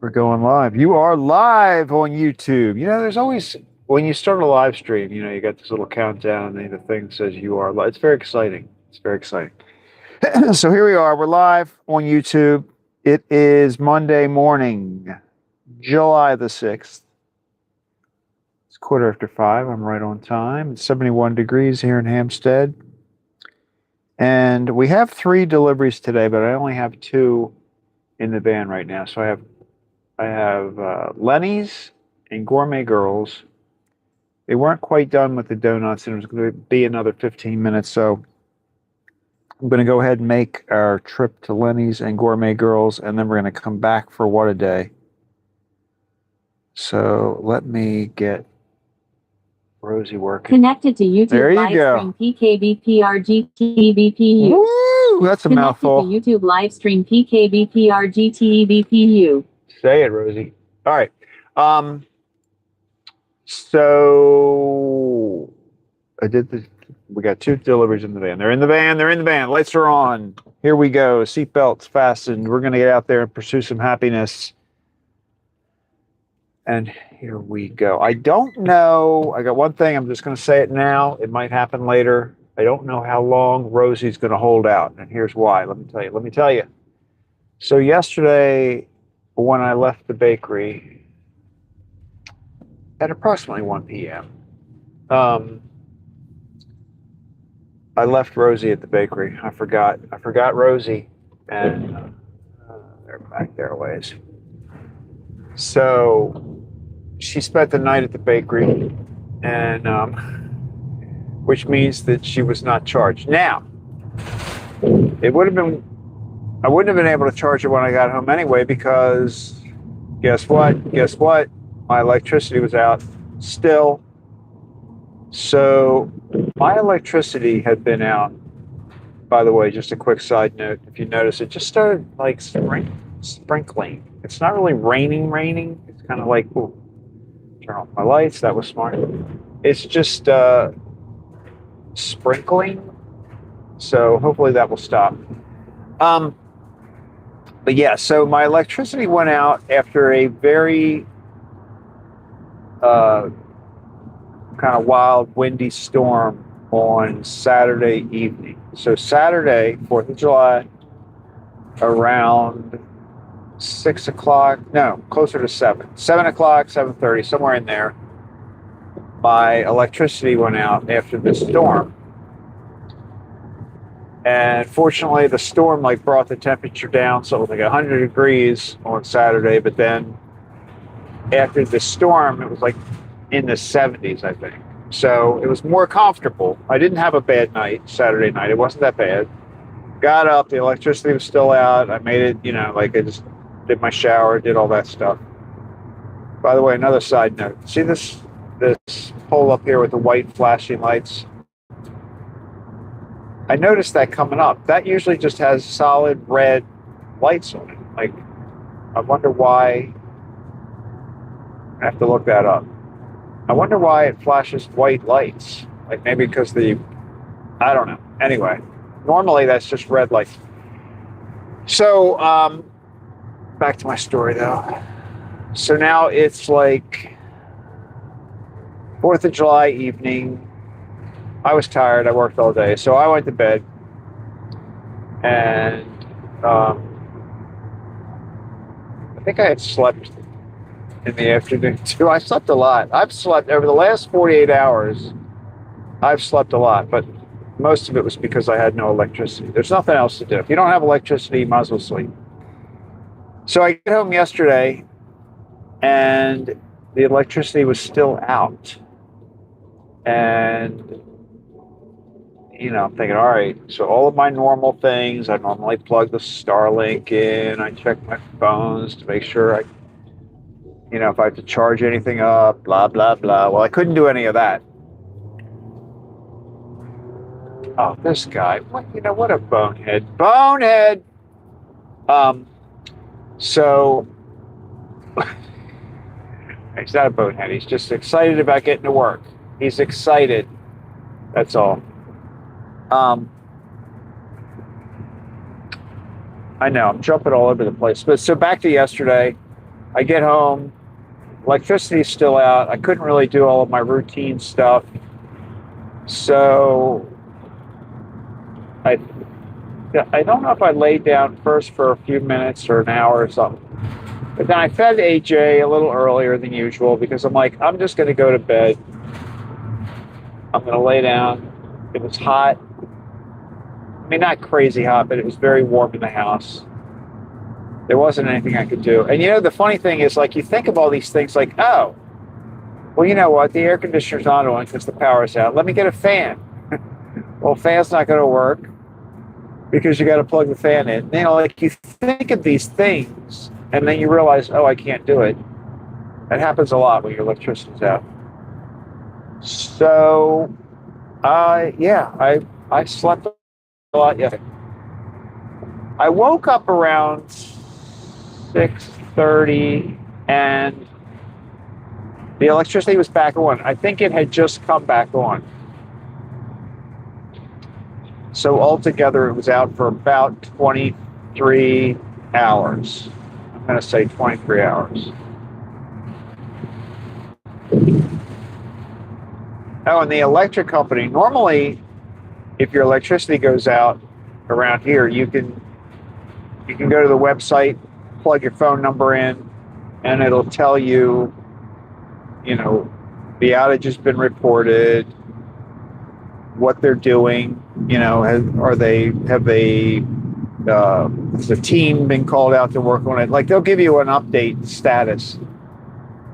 We're going live. You are live on YouTube. You know, there's always, when you start a live stream, you know, you got this little countdown and the thing says you are live. It's very exciting. It's very exciting. So here we are. We're live on YouTube. It is Monday morning, July the 6th. It's 5:15. I'm right on time. It's 71 degrees here in Hampstead. And we have 3 deliveries today, but I only have 2 in the van right now. So I have Lenny's and Gourmet Girls. They weren't quite done with the donuts, and it was going to be another 15 minutes. So I'm going to go ahead and make our trip to Lenny's and Gourmet Girls, and then we're going to come back for WhatADay. So let me get Rosie working. Connected to YouTube there you go. Livestream PKBPRGTEBPU. Woo! That's a mouthful. Connected to YouTube Livestream PKBPRGTEBPU. Say it, Rosie. All right. So I did the. We got 2 deliveries in the van. They're in the van. They're in the van. Lights are on. Here we go. Seatbelts fastened. We're going to get out there and pursue some happiness. And here we go. I don't know. I got one thing. I'm just going to say it now. It might happen later. I don't know how long Rosie's going to hold out. And here's why. Let me tell you. So yesterday, when I left the bakery at approximately 1 p.m., I left Rosie at the bakery. I forgot Rosie, and they're back there a ways. So she spent the night at the bakery, and which means that she was not charged. Now, I wouldn't have been able to charge her when I got home anyway, because guess what? My electricity was out still. So my electricity had been out. By the way, just a quick side note, if you notice, it just started like sprinkling. It's not really raining. It's kind of like, ooh, turn off my lights. That was smart. It's just sprinkling. So hopefully that will stop. But yeah, so my electricity went out after a very kind of wild, windy storm on Saturday evening. So Saturday, 4th of July, around 6 o'clock, no, closer to 7 o'clock, 7:30, somewhere in there, my electricity went out after the storm. And fortunately, the storm brought the temperature down, so it was like 100 degrees on Saturday. But then after the storm, it was like in the 70s, I think. So it was more comfortable. I didn't have a bad night Saturday night. It wasn't that bad. Got up, the electricity was still out. I made it, I just did my shower, did all that stuff. By the way, another side note. See this pole up here with the white flashing lights? I noticed that coming up. That usually just has solid red lights on it. I wonder why. I have to look that up. I wonder why it flashes white lights. Maybe because I don't know. Anyway, normally that's just red lights. So, back to my story though. So now it's 4th of July evening. I was tired. I worked all day. So I went to bed. And I think I had slept in the afternoon too. I slept a lot. I've slept over the last 48 hours. I've slept a lot, but most of it was because I had no electricity. There's nothing else to do. If you don't have electricity, you might as well sleep. So I get home yesterday, and the electricity was still out. And I'm thinking, all right, so all of my normal things, I normally plug the Starlink in, I check my phones to make sure if I have to charge anything up, blah, blah, blah. Well, I couldn't do any of that. Oh, this guy, what a bonehead. Bonehead! So, he's not a bonehead. He's just excited about getting to work. He's excited. That's all. I know, I'm jumping all over the place. But so back to yesterday. I get home, electricity's still out. I couldn't really do all of my routine stuff. So I I don't know if I laid down first for a few minutes or an hour or something. But then I fed AJ a little earlier than usual because I'm like, I'm just going to go to bed. I'm going to lay down. It was hot. I mean, not crazy hot, but it was very warm in the house. There wasn't anything I could do. And you know, the funny thing is, like, you think of all these things like, oh, well, you know what? The air conditioner's not on because the power's out. Let me get a fan. Well, fan's not going to work because you got to plug the fan in. You know, like, you think of these things and then you realize, oh, I can't do it. That happens a lot when your electricity's out. So, I slept a lot yesterday. I woke up around 6:30 and the electricity was back on. I think it had just come back on. So altogether, it was out for about 23 hours. I'm going to say 23 hours. Oh, and the electric company, normally, if your electricity goes out around here, you can go to the website, plug your phone number in, and it'll tell you, you know, the outage has been reported, what they're doing, you know, has the team been called out to work on it? Like, they'll give you an update status.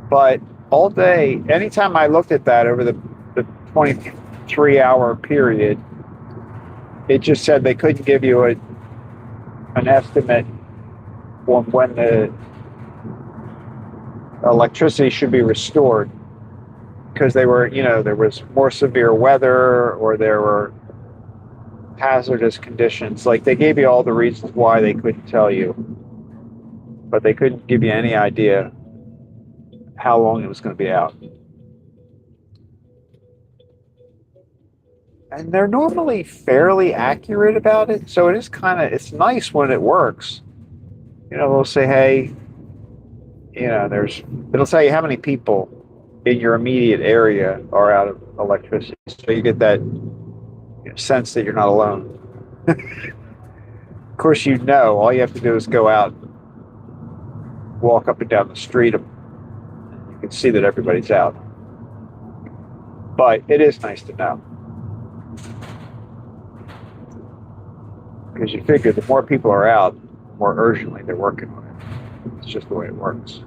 But all day, anytime I looked at that over the 23-hour period, it just said they couldn't give you an estimate on when the electricity should be restored, because they were, you know, there was more severe weather or there were hazardous conditions. Like, they gave you all the reasons why they couldn't tell you, but they couldn't give you any idea how long it was going to be out. And they're normally fairly accurate about it, so it is it's nice when it works. You know, they'll say, hey, you know, it'll tell you how many people in your immediate area are out of electricity, so you get that sense that you're not alone. Of course, you know, all you have to do is go out, walk up and down the street, and you can see that everybody's out. But it is nice to know, because you figure the more people are out, the more urgently they're working on it. It's just the way it works.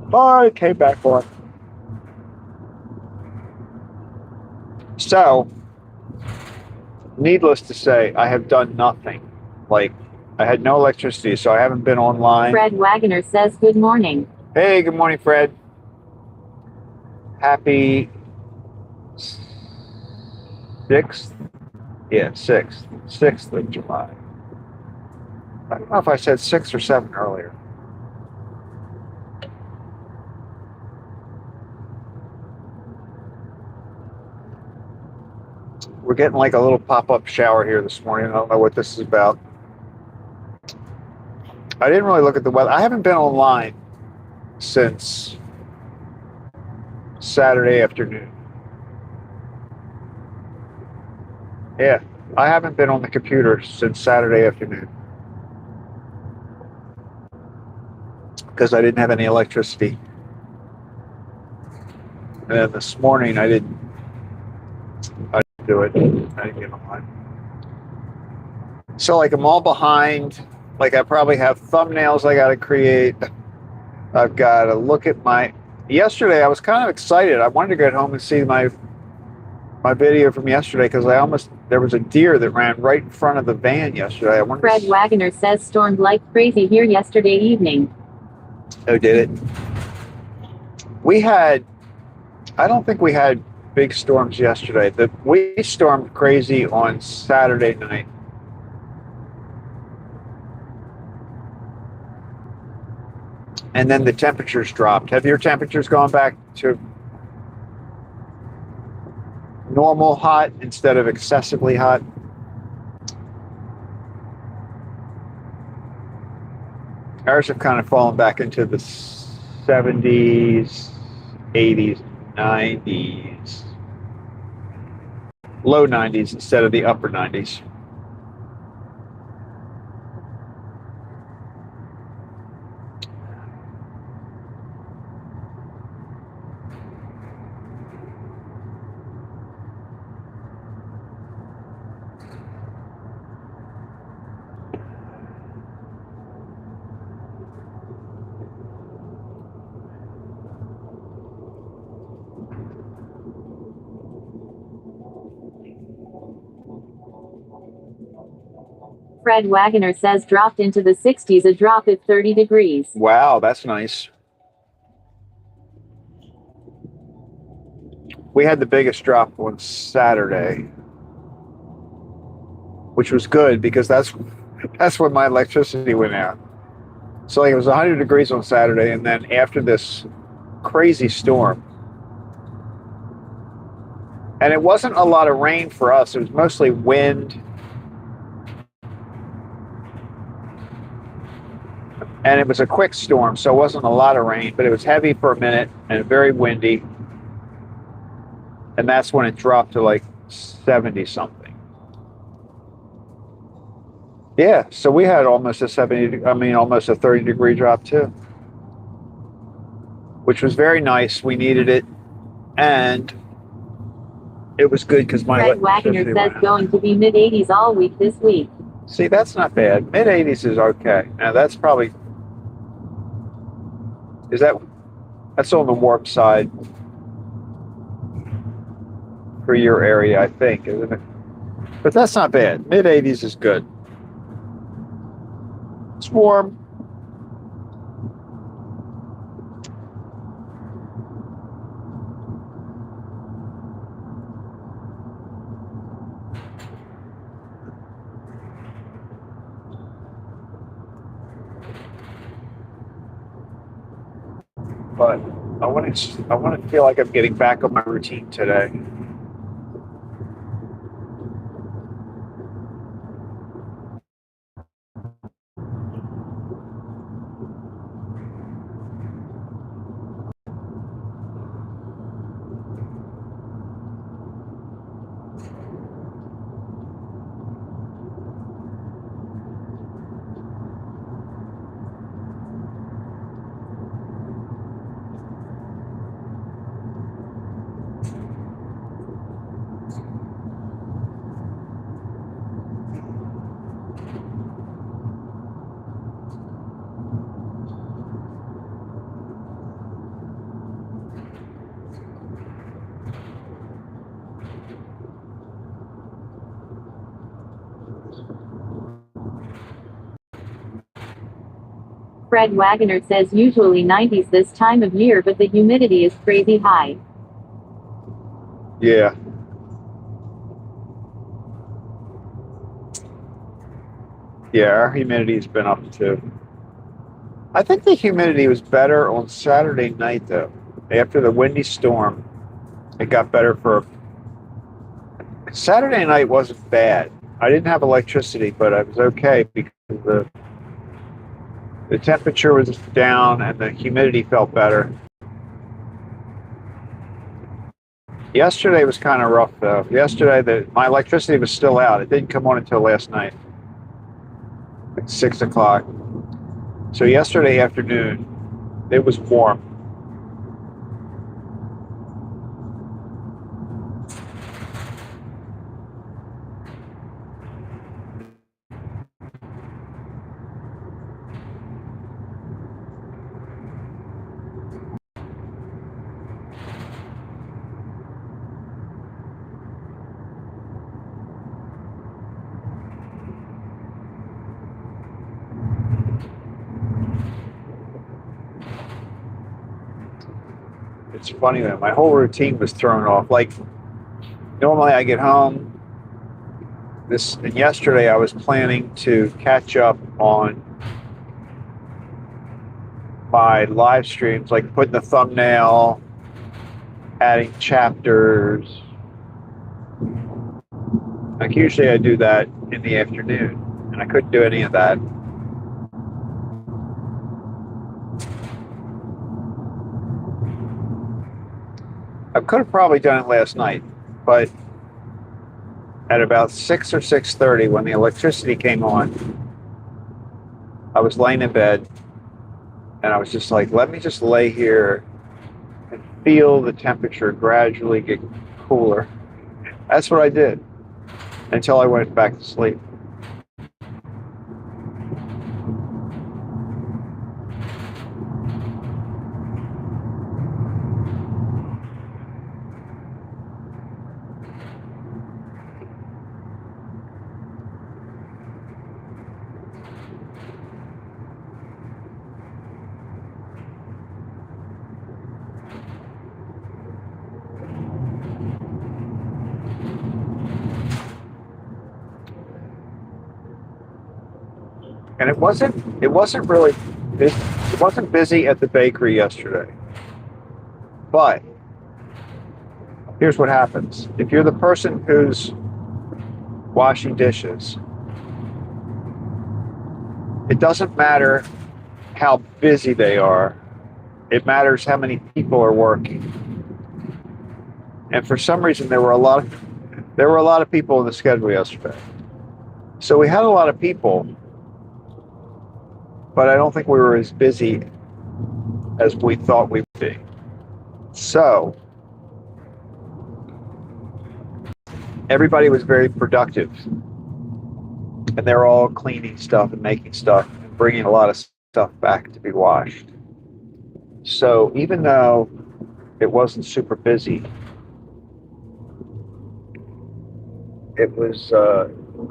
But it came back on. So, needless to say, I have done nothing. Like, I had no electricity, so I haven't been online. Fred Wagoner says good morning. Hey, good morning, Fred. Happy 6th? Yeah, 6th. 6th of July. I don't know if I said 6 or 7 earlier. We're getting like a little pop-up shower here this morning. I don't know what this is about. I didn't really look at the weather. I haven't been online since Saturday afternoon. Yeah, I haven't been on the computer since Saturday afternoon because I didn't have any electricity. And then this morning I didn't do it. I didn't get online. So, like, I'm all behind. Like, I probably have thumbnails I got to create. I've got to look at yesterday I was kind of excited. I wanted to get home and see my video from yesterday because there was a deer that ran right in front of the van yesterday. Fred Wagoner says stormed like crazy here yesterday evening. Oh, did it? I don't think we had big storms yesterday. We stormed crazy on Saturday night. And then the temperatures dropped. Have your temperatures gone back to normal hot instead of excessively hot? Ours have kind of fallen back into the 70s, 80s, 90s, low 90s instead of the upper 90s. Fred Wagoner says dropped into the 60s, a drop at 30 degrees. Wow, that's nice. We had the biggest drop on Saturday, which was good because that's when my electricity went out. So like it was 100 degrees on Saturday, and then after this crazy storm, and it wasn't a lot of rain for us, it was mostly wind. And it was a quick storm, so it wasn't a lot of rain, but it was heavy for a minute and very windy. And that's when it dropped to like 70 something. Yeah, so we had almost a 30 degree drop too, which was very nice. We needed it, and it was good because my Fred Wagoner says going to be mid-80s all week this week. See, that's not bad. Mid-80s is okay. Now that's probably, that's on the warm side for your area, I think, isn't it? But that's not bad. Mid-80s is good. It's warm. But I want to feel like I'm getting back on my routine today. Fred Wagoner says usually 90s this time of year, but the humidity is crazy high. Yeah. Yeah, our humidity's been up too. I think the humidity was better on Saturday night though. After the windy storm, it got better for Saturday night wasn't bad. I didn't have electricity, but I was okay because the temperature was down and the humidity felt better. Yesterday was kind of rough though. Yesterday, my electricity was still out. It didn't come on until last night, like 6 o'clock. So yesterday afternoon, it was warm. It's funny though, my whole routine was thrown off. Like normally I get home, and yesterday I was planning to catch up on my live streams, like putting the thumbnail, adding chapters. Like usually I do that in the afternoon, and I couldn't do any of that. I could have probably done it last night, but at about 6 or 6:30 when the electricity came on, I was laying in bed and I was just like, let me just lay here and feel the temperature gradually get cooler. That's what I did until I went back to sleep. And it wasn't really busy. It wasn't busy at the bakery yesterday. But here's what happens. If you're the person who's washing dishes, it doesn't matter how busy they are. It matters how many people are working. And for some reason there were a lot of people in the schedule yesterday. So we had a lot of people, but I don't think we were as busy as we thought we would be. So everybody was very productive, and they're all cleaning stuff and making stuff and bringing a lot of stuff back to be washed. So even though it wasn't super busy, it was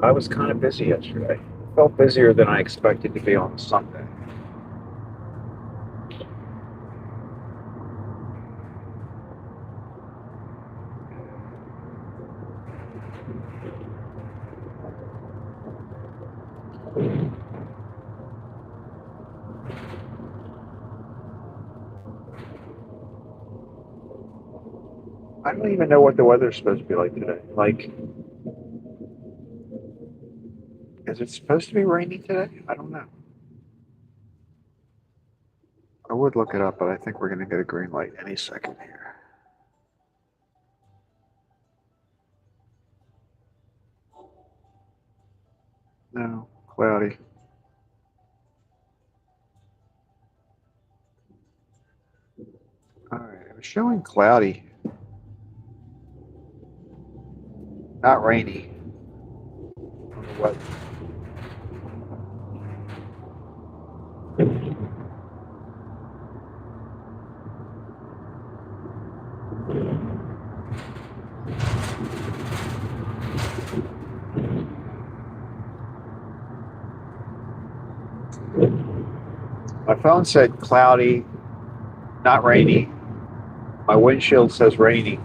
I was kind of busy yesterday. I felt busier than I expected to be on Sunday. I don't even know what the weather's supposed to be like today. Like, is it supposed to be rainy today? I don't know. I would look it up, but I think we're going to get a green light any second here. No, cloudy. All right, it was showing cloudy. Not rainy. On the weather. My phone said cloudy, not rainy. My windshield says rainy.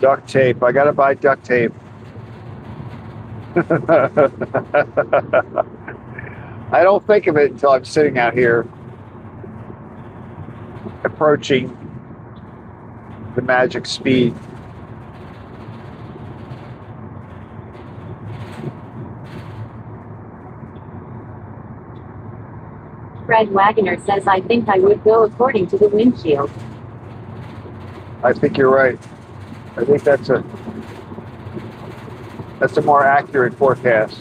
Duct tape. I gotta buy duct tape. I don't think of it until I'm sitting out here approaching the magic speed. Fred Wagoner says, I think I would go according to the windshield. I think you're right. I think that's a more accurate forecast.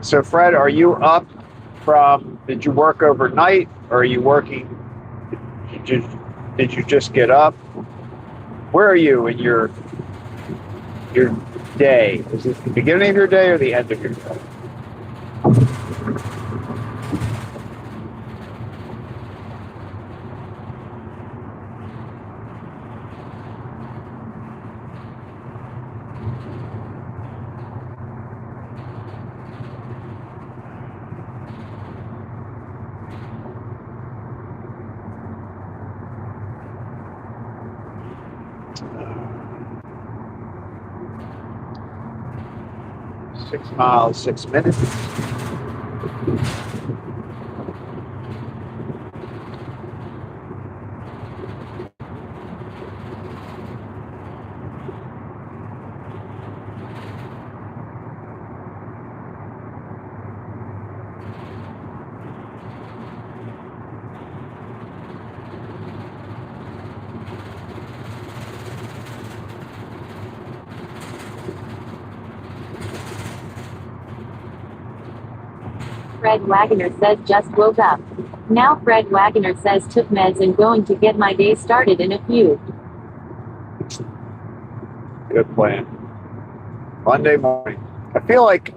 So Fred, are you up from, did you work overnight, or are you working, Did you just get up? Where are you in your day? Is this the beginning of your day or the end of your day? Six miles, 6 minutes. Fred Wagner says just woke up. Now Fred Wagner says took meds and going to get my day started in a few. Good plan. Monday morning. I feel like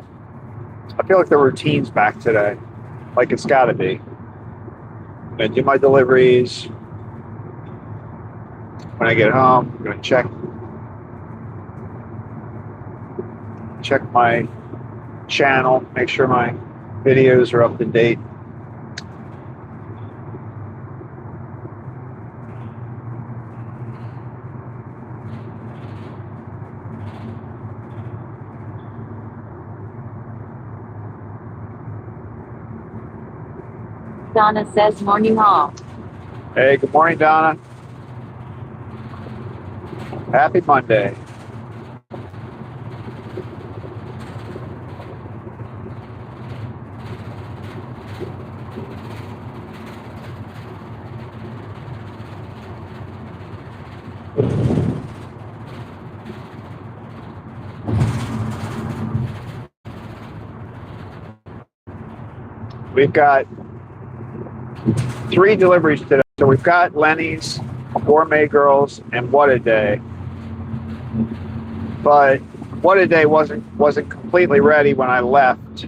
the routine's back today. Like it's gotta be. I'm gonna do my deliveries. When I get home, I'm gonna check my channel, make sure my videos are up to date. Donna says morning all. Hey, good morning, Donna. Happy Monday. We've got 3 deliveries today. So we've got Lenny's, Gourmet Girls, and WhatADay. But WhatADay wasn't completely ready when I left.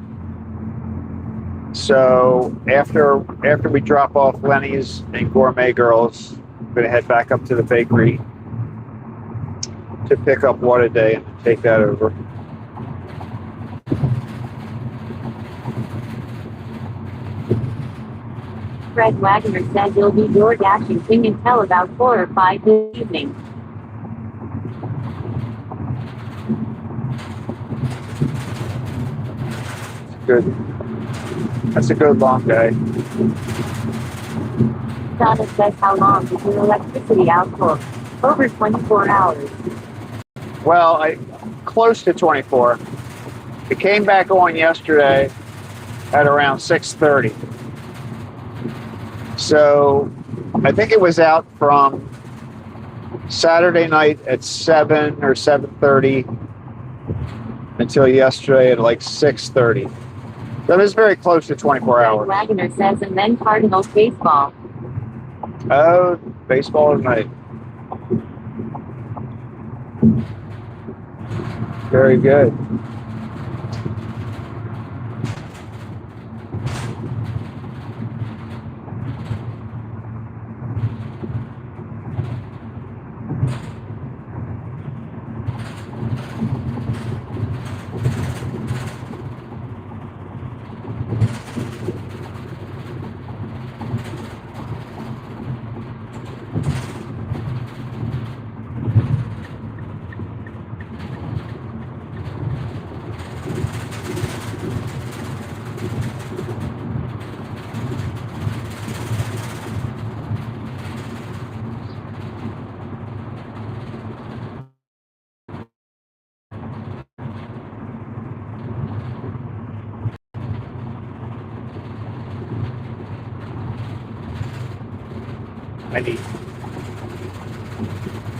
So after we drop off Lenny's and Gourmet Girls, I'm gonna head back up to the bakery to pick up WhatADay and take that over. Fred Wagner says you'll be door dashing King until about 4 or 5 this evening. Good. That's a good long day. Donna says how long is your electricity out for? Over 24 hours. Well, close to 24. It came back on yesterday at around 6:30. So I think it was out from Saturday night at 7 or 7:30 until yesterday at like 6:30. So it was very close to 24 Fred hours. Wagner says and then Cardinals baseball. Oh, baseball tonight. Very good.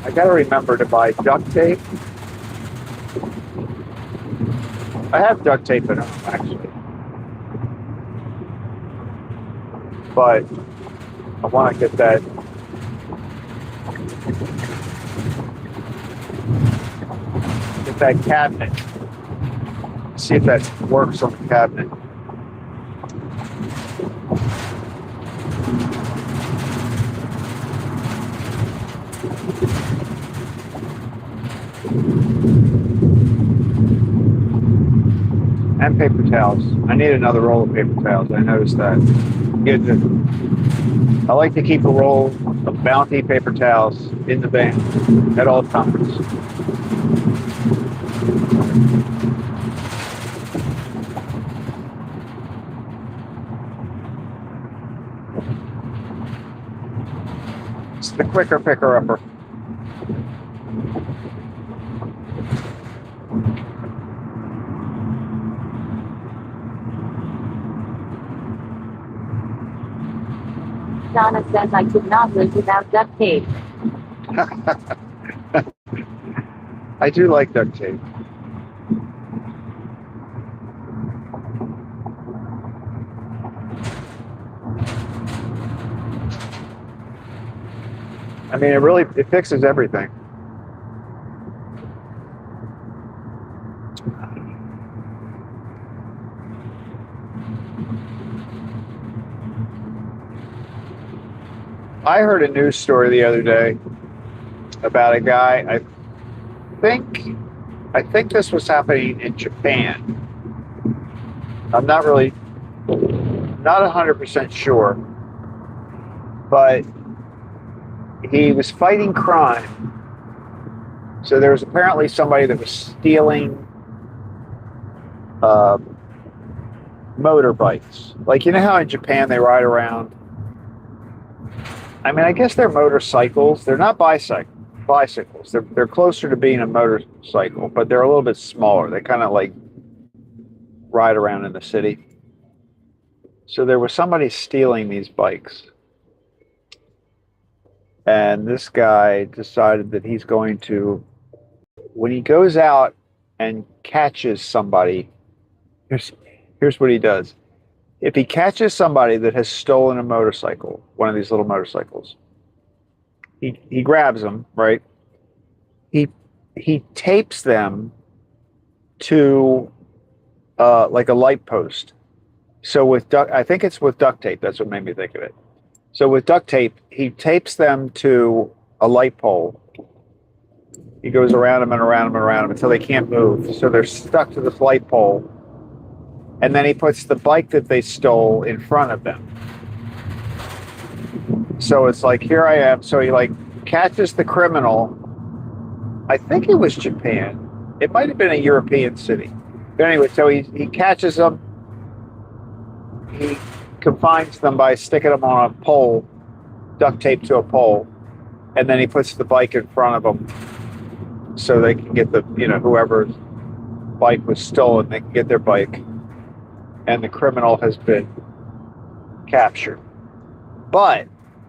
I gotta remember to buy duct tape. I have duct tape at home, actually. But I want to get that with that cabinet. See if that works on the cabinet. And paper towels. I need another roll of paper towels. I noticed that. I like to keep a roll of Bounty paper towels in the van at all times. It's the quicker picker-upper. Donna says I could not live without duct tape. I do like duct tape. I mean, it fixes everything. I heard a news story the other day about a guy. I think this was happening in Japan. I'm not 100% sure, but he was fighting crime. So there was apparently somebody that was stealing motorbikes. Like, you know how in Japan they ride around? I mean, I guess they're motorcycles. They're not bicycles. They're closer to being a motorcycle, but they're a little bit smaller. They kind of like ride around in the city. So there was somebody stealing these bikes. And this guy decided that he's going to, when he goes out and catches somebody, here's what he does. If he catches somebody that has stolen a motorcycle, one of these little motorcycles, he grabs them, right? He tapes them to like a light post. So with I think it's with duct tape. That's what made me think of it. So with duct tape, he tapes them to a light pole. He goes around them and around them and around them until they can't move. So they're stuck to this light pole. And then he puts the bike that they stole in front of them. So it's like, here I am. So he like catches the criminal. I think it was Japan. It might have been a European city. But anyway, so he catches them. He confines them by sticking them on a pole, duct tape to a pole. And then he puts the bike in front of them so they can get whoever's bike was stolen, they can get their bike. And the criminal has been captured. But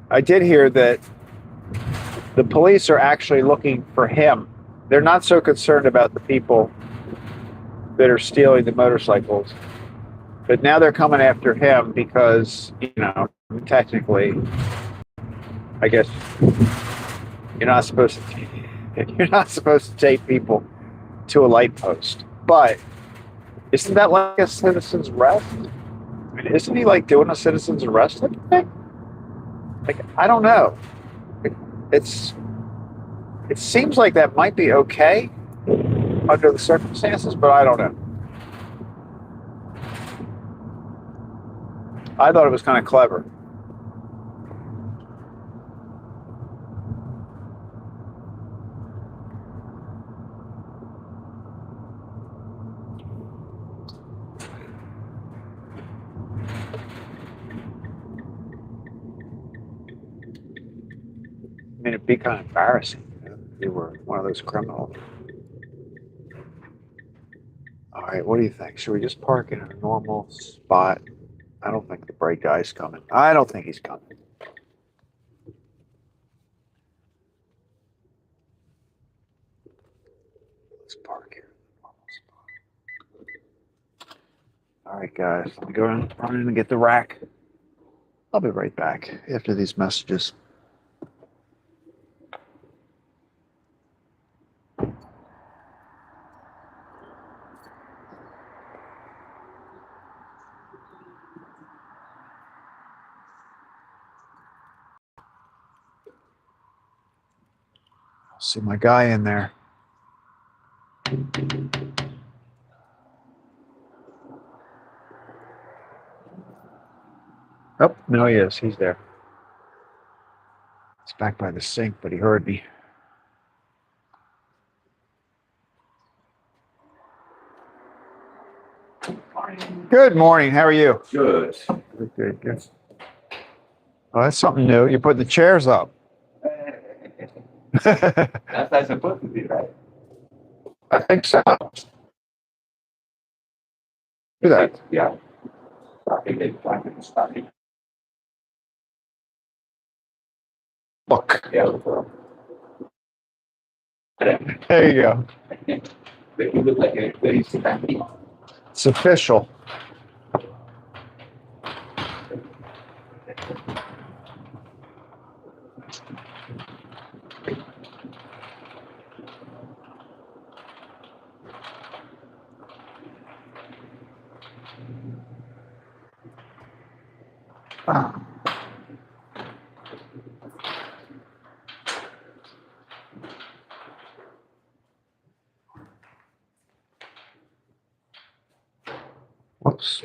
I did hear that the police are actually looking for him. They're not so concerned about the people that are stealing the motorcycles. But now they're coming after him because, technically, I guess you're not supposed to take people to a light post. But isn't that like a citizen's arrest? I mean, isn't he like doing a citizen's arrest type of thing? Like, I don't know. It seems like that might be okay under the circumstances, but I don't know. I thought it was kind of clever. I mean, it'd be kind of embarrassing if you were one of those criminals. All right, what do you think? Should we just park in a normal spot? I don't think the bright guy's coming. I don't think he's coming. Let's park here in a normal spot. All right, guys, let me go run in and get the rack. I'll be right back after these messages. See my guy in there. Oh, no, he is. He's there. He's back by the sink, but he heard me. Good morning. How are you? Good. Good. Oh, that's something new. You're putting the chairs up. That's not supposed to be, right? I think so. Do that. Yeah. I think they're trying to start it. Look. Yeah. There you go. They look like a very snappy. It's official. Whoops.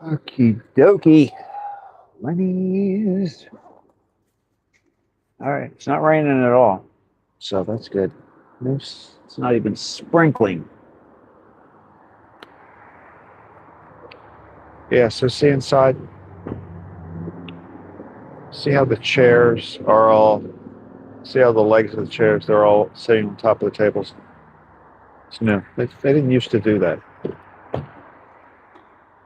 Okie dokie. Lenny's. All right. It's not raining at all. So that's good. It's not even sprinkling. Yeah, so see inside. See how the chairs are all, see how the legs of the chairs, they're all sitting on top of the tables. It's new. They didn't used to do that.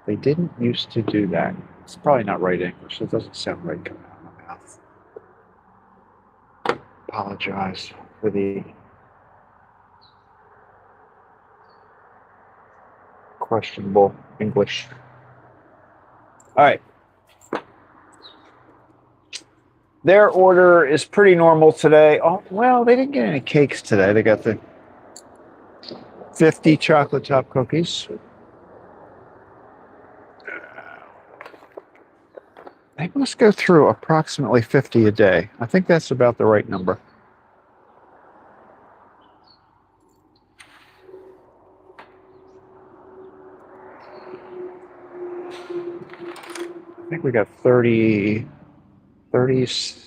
They didn't used to do that. It's probably not right English. It doesn't sound right coming out of my mouth. Apologize for the questionable English. All right. Their order is pretty normal today. Oh, well, they didn't get any cakes today. They got the 50 chocolate chip cookies. They must go through approximately 50 a day. I think that's about the right number. I think we got 30, 36,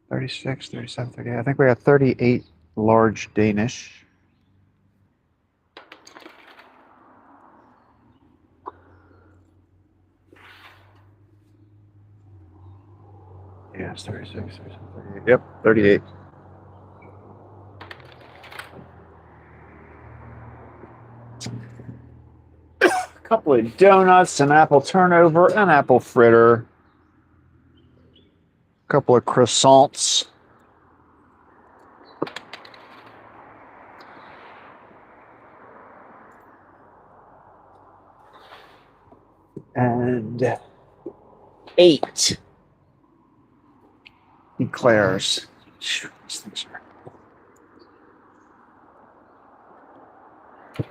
37, 38. I think we got 38 large Danish. Yeah, it's 36, 37, 38. Yep, 38. A couple of donuts, an apple turnover, an apple fritter, a couple of croissants. And 8 eclairs. These things are.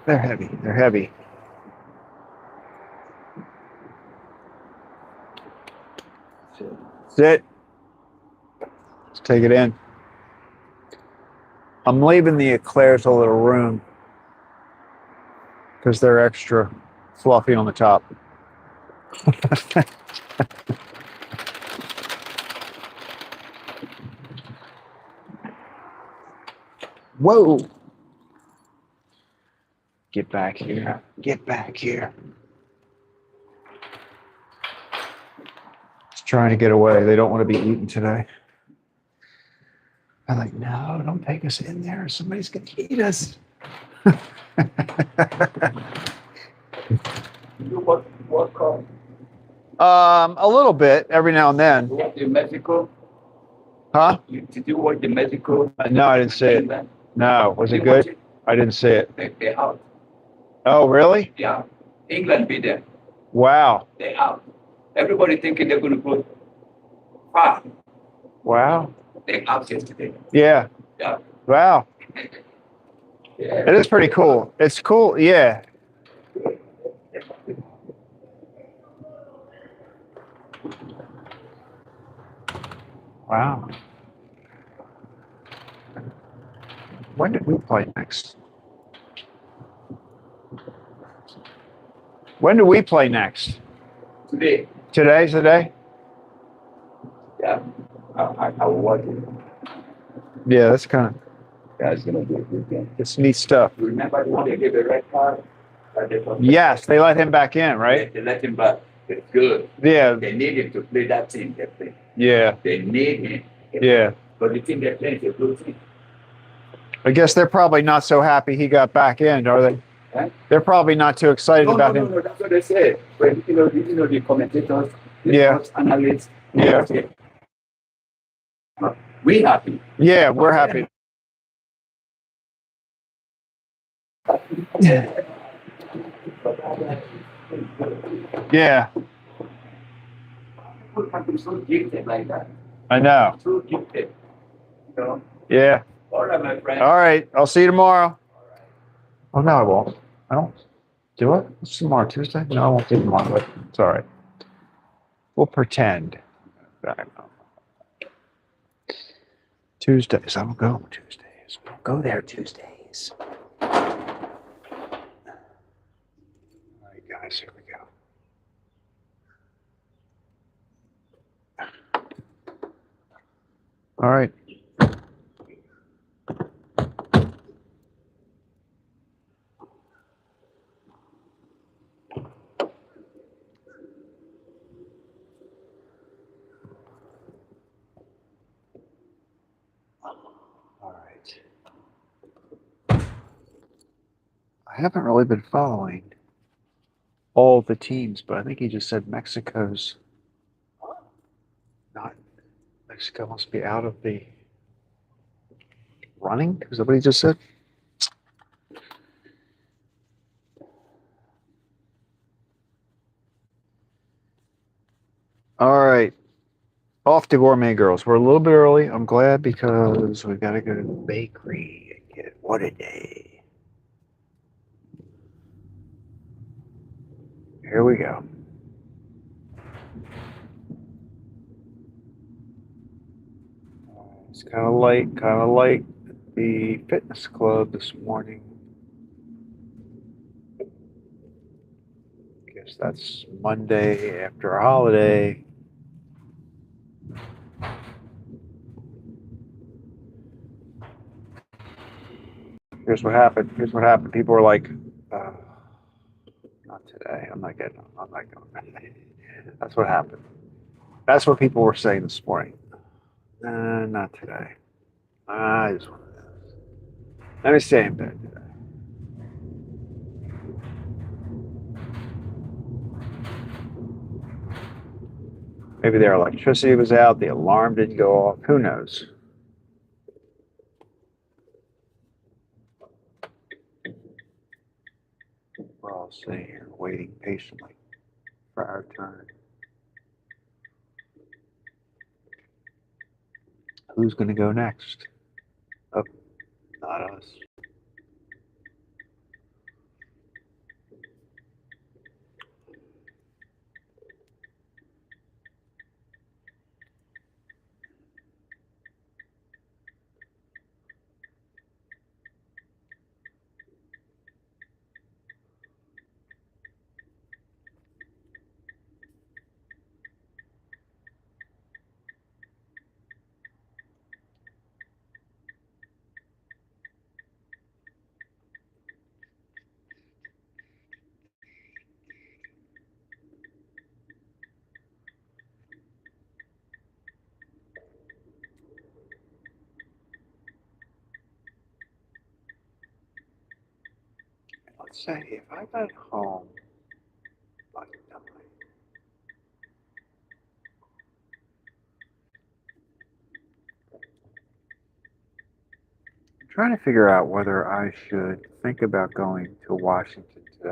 They're heavy. They're heavy. Sit. Let's take it in. I'm leaving the eclairs a little room because they're extra fluffy on the top. Whoa. Get back here. Get back here. It's trying to get away. They don't want to be eaten today. I'm like, no, don't take us in there. Somebody's going to eat us. You work on A little bit every now and then. work in Mexico? Huh? Did you work in Mexico? No, I didn't see it. No, was it good? I didn't see it. They out. Oh, really? Yeah. England beat them. Wow. They out. Everybody thinking they're going to go far. Wow. They out yesterday. Yeah. Yeah. Wow. Yeah. It is pretty cool. It's cool. Yeah. Wow. When did we play next? When do we play next? Today. Today's the day? Yeah. I will watch it. Yeah, that's kind of, That's going to be a good game. it's neat stuff. Remember the one they gave a red card? Yes, they let him back in, right? They let him back. It's good. Yeah. They need him to play that team they play. Yeah. They need him. Yeah. But the team they play is a good team. I guess they're probably not so happy he got back in, are they? Huh? They're probably not too excited No, about no, him. no, that's what they say. But the commentators, the Yeah. sports analysts, Yeah. say, we happy. Yeah, we're happy. Yeah, People can be so gifted like that. I know. So gifted. You know? Yeah. All right, my friend. All right. I'll see you tomorrow. Oh, no, I won't. I don't. Do it? What's tomorrow? Tuesday? No, I won't do tomorrow, but it's all right. We'll pretend. I don't know. Tuesdays. I don't go Tuesdays. I don't go there Tuesdays. All right, guys. Here we go. All right. All right. I haven't really been following all the teams, but I think he just said Mexico's not. Mexico must be out of the running. Is that what he just said? All right. Off to Gourmet Girls. We're a little bit early. I'm glad because we've got to go to the bakery and get WhatADay. Here we go. It's kind of like the fitness club this morning. Guess that's Monday after a holiday. Here's what happened. Here's what happened. People were like, not today. I'm not going. That's what happened. That's what people were saying this morning. Not today. I just want to. Let me stay in bed today. Maybe their electricity was out, the alarm didn't go off. Who knows? We're all sitting here waiting patiently for our turn. Who's going to go next? Oh, not us. Let's say if I got home by 9, I'm trying to figure out whether I should think about going to Washington today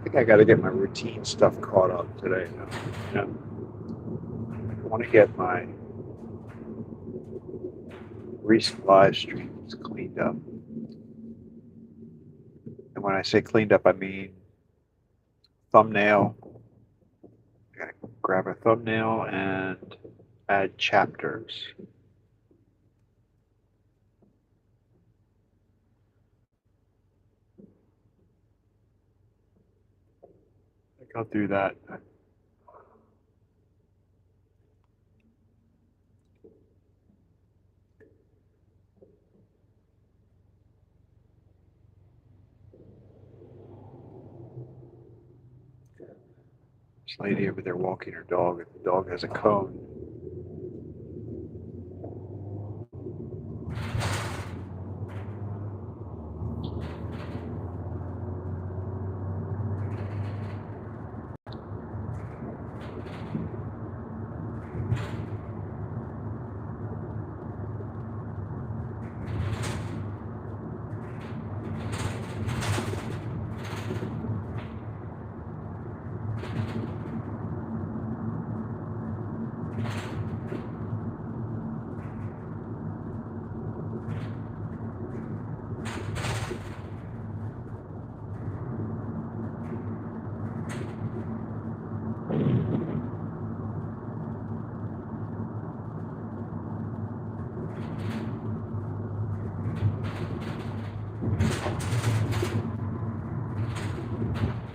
think I got to get my routine stuff caught up today. You know, I want to get my recent live streams cleaned up. And when I say cleaned up, I mean thumbnail. I gotta grab a thumbnail and add chapters. I think I'll do that. This lady over there walking her dog, and the dog has a cone.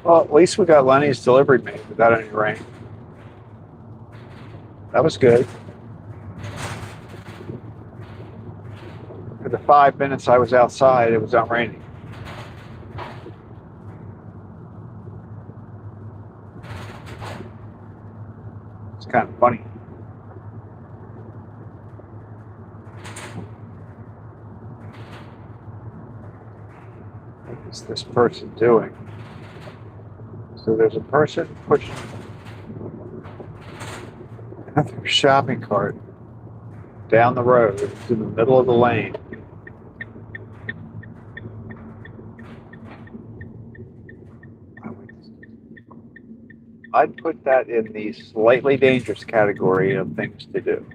Well, at least we got Lenny's delivery made without any rain. That was good. For the 5 minutes I was outside, it was not raining. It's kind of funny. What is this person doing? So there's a person pushing their shopping cart down the road to the middle of the lane. I'd put that in the slightly dangerous category of things to do.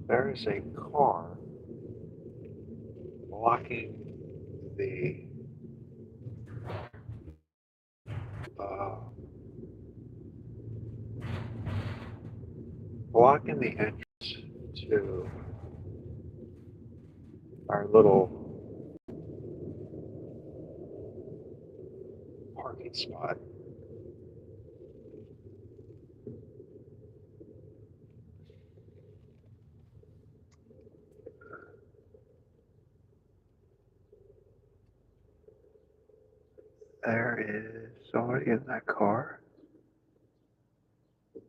There is a car blocking the entrance to our little parking spot. There is somebody in that car. Do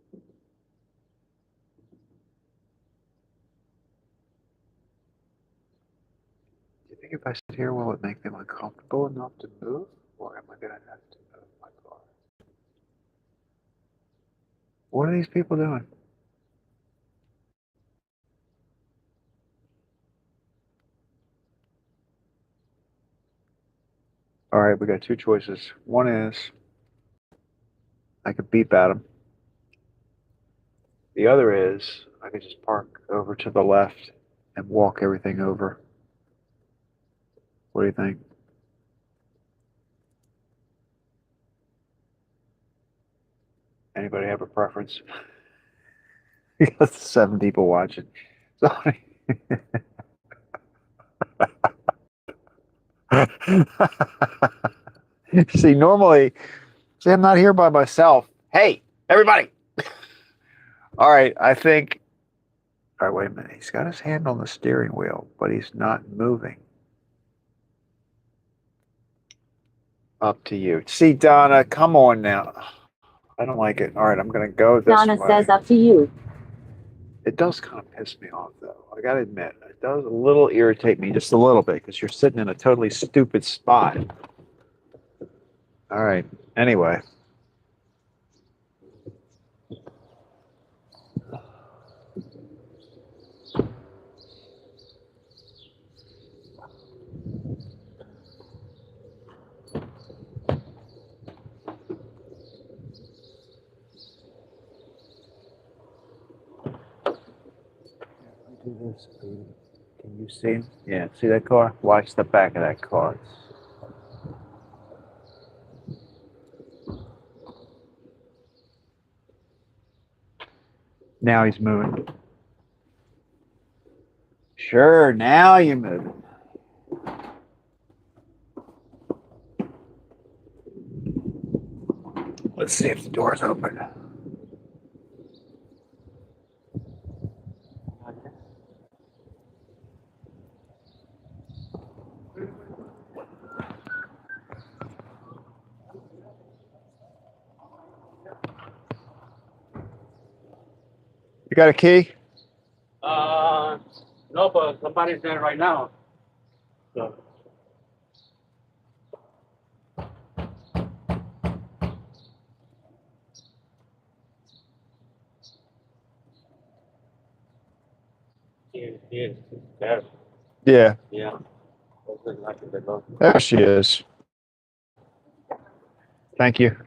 you think if I sit here, will it make them uncomfortable enough to move? Or am I going to have to move my car? What are these people doing? All right, we got two choices. One is I could beep at them. The other is I could just park over to the left and walk everything over. What do you think? Anybody have a preference? We got 7 people watching. Sorry. See, normally, I'm not here by myself. Hey, everybody. All right, I think. All right, wait a minute. He's got his hand on the steering wheel, but he's not moving. Up to you. See, Donna, come on now. I don't like it. All right, I'm going to go this Donna way. says up to you. It does kind of piss me off, though. I got to admit, it does a little irritate me, just a little bit, because you're sitting in a totally stupid spot. All right. Anyway. Do this. Can you see him? Yeah, see that car? Watch the back of that car. Now he's moving. Sure, now you're moving. Let's see if the door's open. You got a key? No, but somebody's there right now. So. Yes, there. Yeah. Yeah. There she is. Thank you.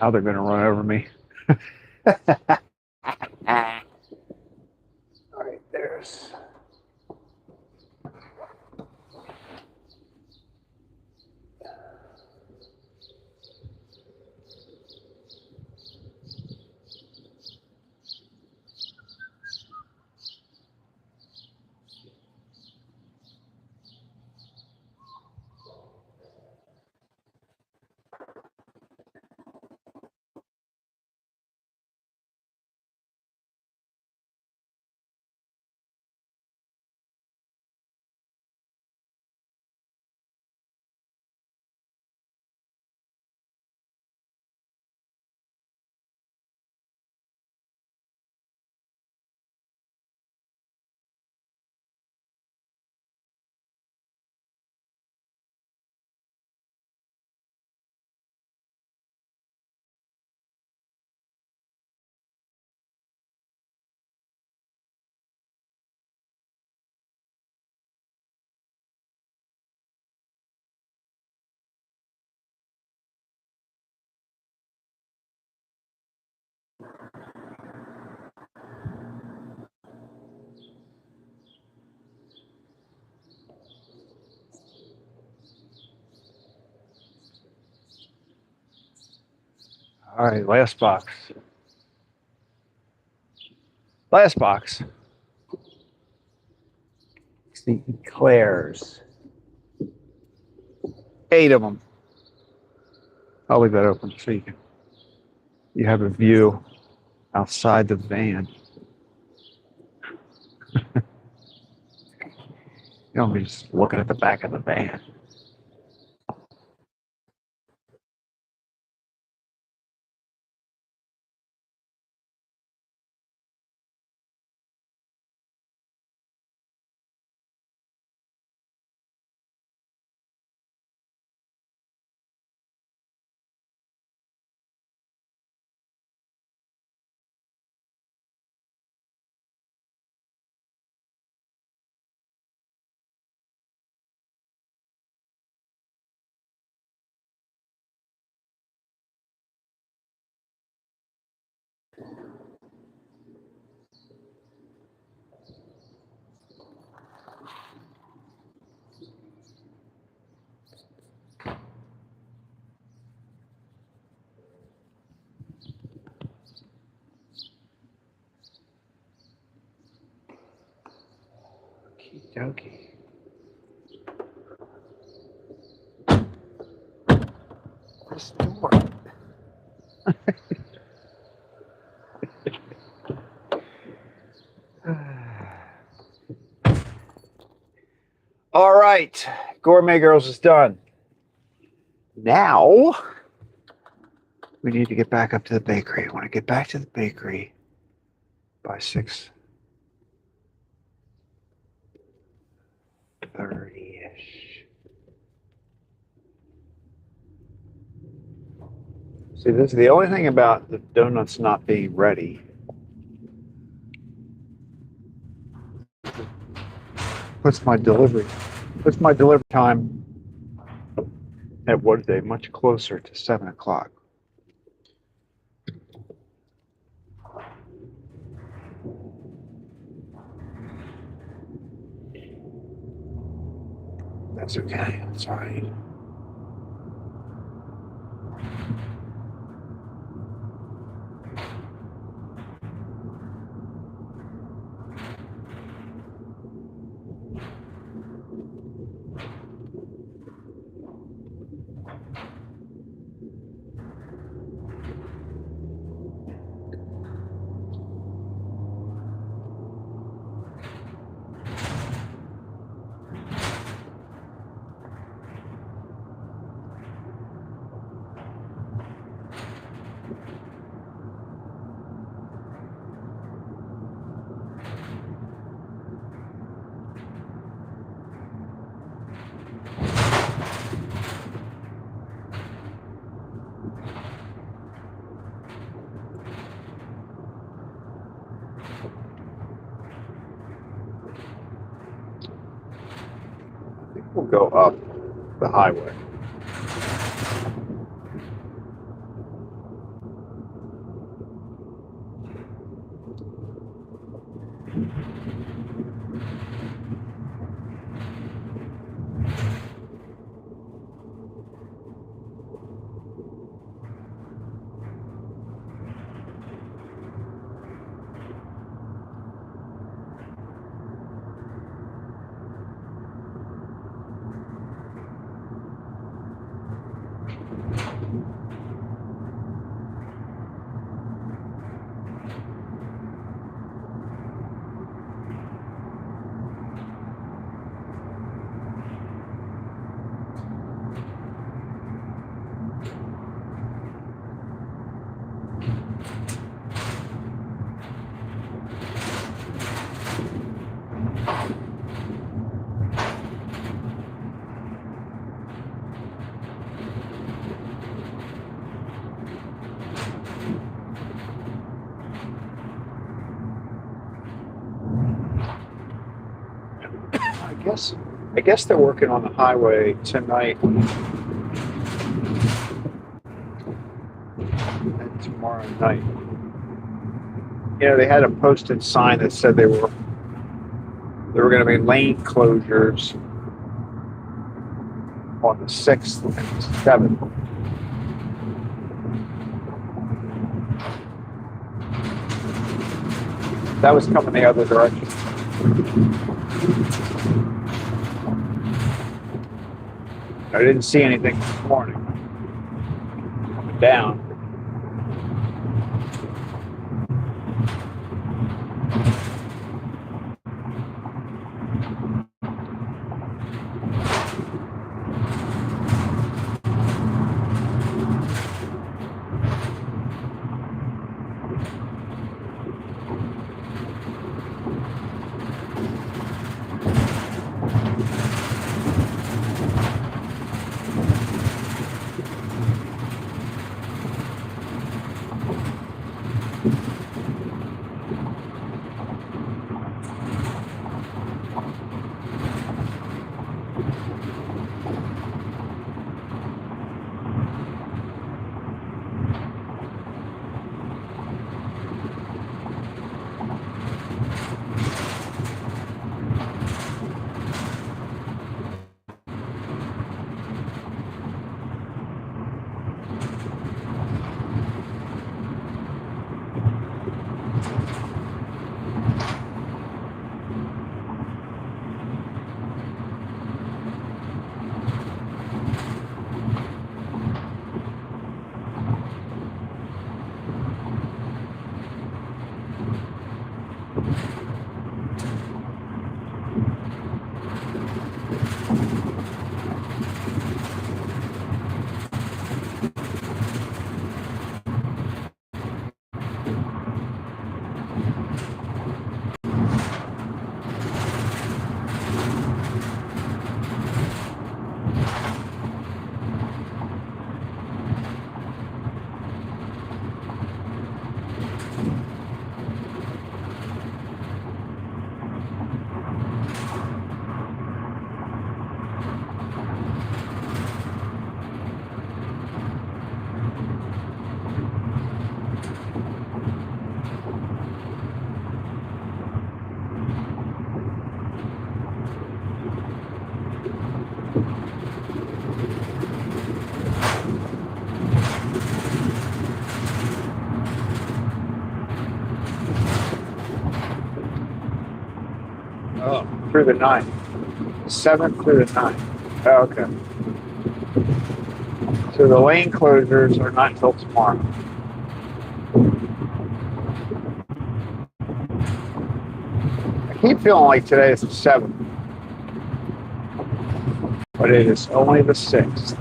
Now they're going to run over me. All right, there's. All right, last box. Last box. It's the eclairs. 8 of them. I'll leave that open so you have a view outside the van. You don't be just looking at the back of the van. Okie dokie. This door. All right, Gourmet Girls is done. Now we need to get back up to the bakery. I want to get back to the bakery by 6:30-ish. See, this is the only thing about the donuts not being ready. Puts my delivery time at WhatADay much closer to 7 o'clock. That's okay. That's all right. I think we'll go up the highway. I guess they're working on the highway tonight and tomorrow night. You know, they had a posted sign that said there were going to be lane closures on the 6th and 7th. That was coming the other direction. I didn't see anything this morning coming down. Oh, through the 9th. 7th through the 9th. Oh, okay. So the lane closures are not until tomorrow. I keep feeling like today is the 7th. But it is only the 6th.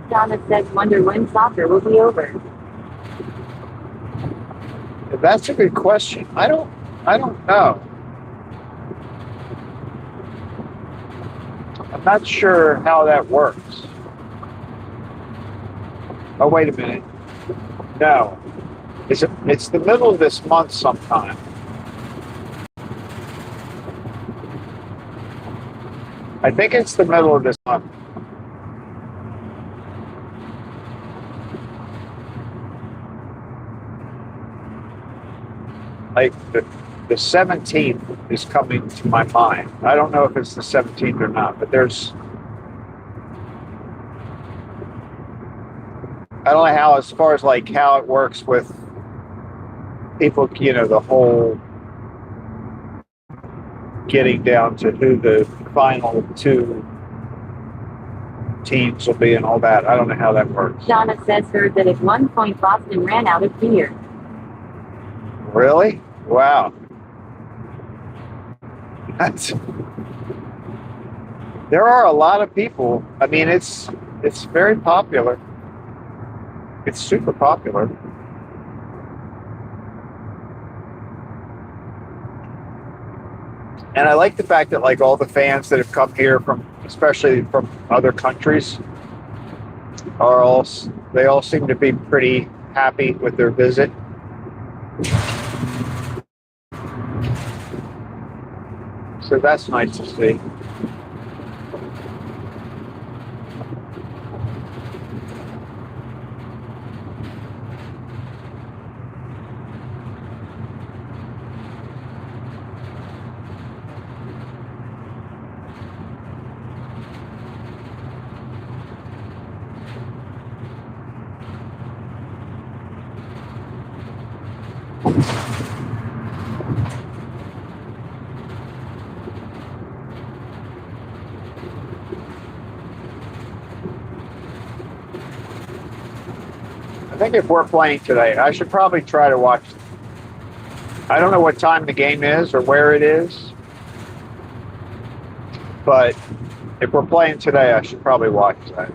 Donna says, wonder when soccer will be over. That's a good question. I don't know. I'm not sure how that works. Oh, wait a minute. No. It's the middle of this month sometime. I think it's the middle of this month. Like the 17th is coming to my mind. I don't know if it's the 17th or not, but there's, I don't know how, as far as like how it works with people, you know, the whole getting down to who the final 2 teams will be and all that. I don't know how that works. Donna says, heard that at one point Boston ran out of beer. Really? Wow. There are a lot of people. I mean, it's very popular. It's super popular. And I like the fact that like all the fans that have come here from, especially from other countries, they all seem to be pretty happy with their visit. So that's nice to see. I think if we're playing today, I should probably try to watch. I don't know what time the game is or where it is, but if we're playing today, I should probably watch that.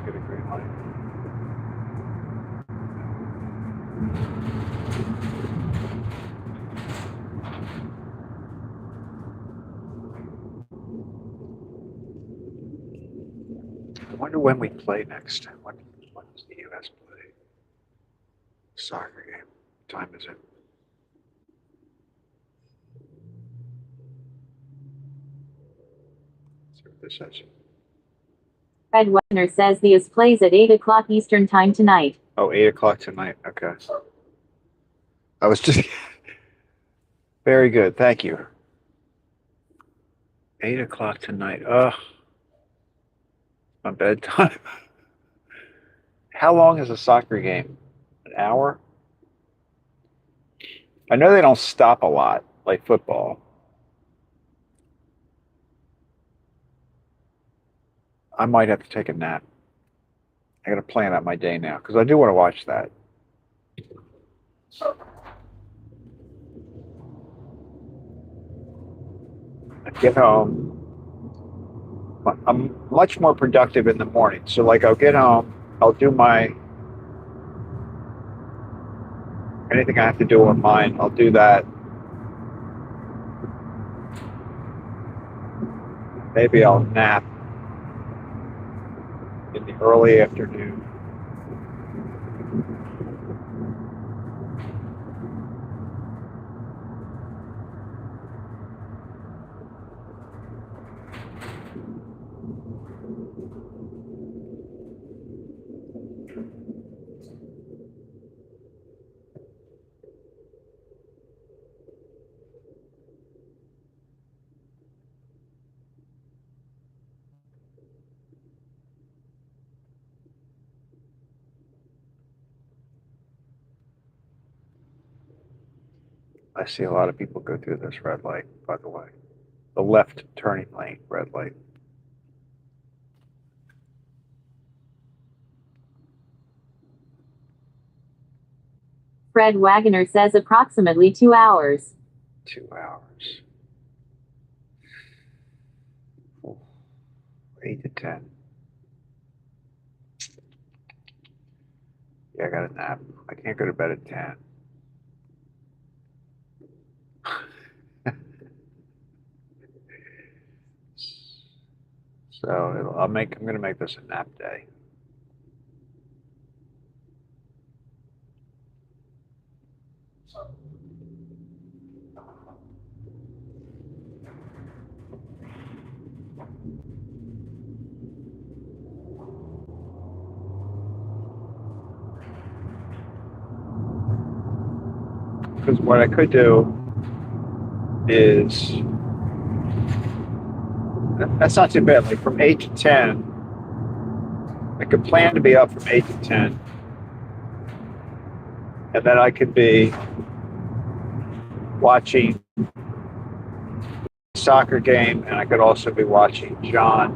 to get a green light. I wonder when we play next. When does the U.S. play? Soccer game. What time is it? Let's see what this says. Fred Wagner says the US plays at 8 o'clock Eastern Time tonight. Oh, 8 o'clock tonight. Okay. I was just very good. Thank you. 8 o'clock tonight. My bedtime. How long is a soccer game? An hour? I know they don't stop a lot like football. I might have to take a nap. I got to plan out my day now because I do want to watch that. I get home. I'm much more productive in the morning. So, like, I'll get home. I'll do anything I have to do on mine. I'll do that. Maybe I'll nap in the early afternoon. I see a lot of people go through this red light, by the way. The left turning lane, red light. Fred Wagner says approximately 2 hours. 2 hours. 8 to 10. Yeah, I got a nap. I can't go to bed at 10. So I'm going to make this a nap day. Because what I could do is, that's not too bad, like from 8 to 10, I could plan to be up from 8 to 10, and then I could be watching the soccer game, and I could also be watching John.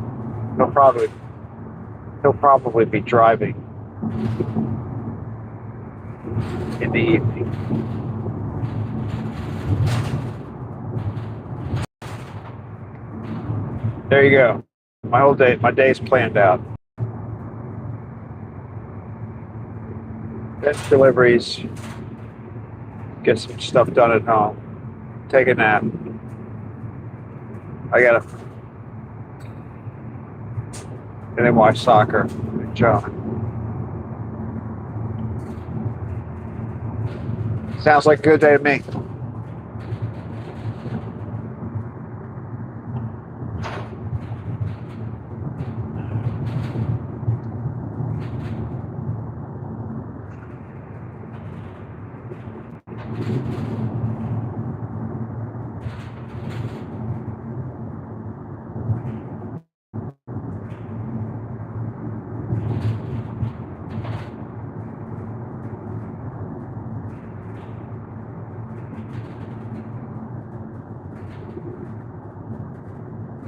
He'll probably be driving in the evening. There you go. My day's planned out. Then deliveries, get some stuff done at home, take a nap. And then watch soccer with John. Sounds like a good day to me.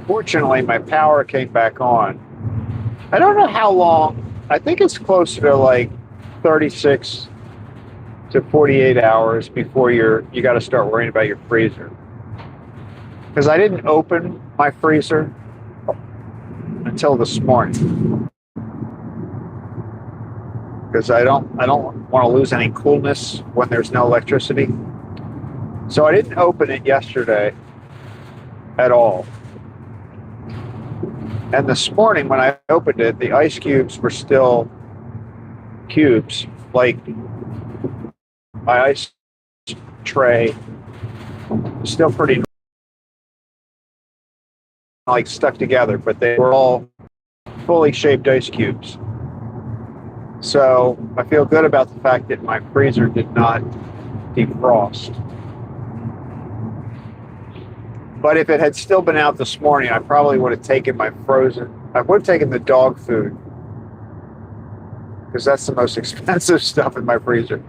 Fortunately, my power came back on. I don't know how long. I think it's closer to like 36 to 48 hours before you got to start worrying about your freezer. Because I didn't open my freezer until this morning. because I don't want to lose any coolness when there's no electricity. So I didn't open it yesterday at all. And this morning when I opened it, the ice cubes were still cubes. Like my ice tray is still pretty like stuck together, but they were all fully shaped ice cubes. So I feel good about the fact that my freezer did not defrost. But if it had still been out this morning, I probably would have taken my frozen, I would have taken the dog food, because that's the most expensive stuff in my freezer.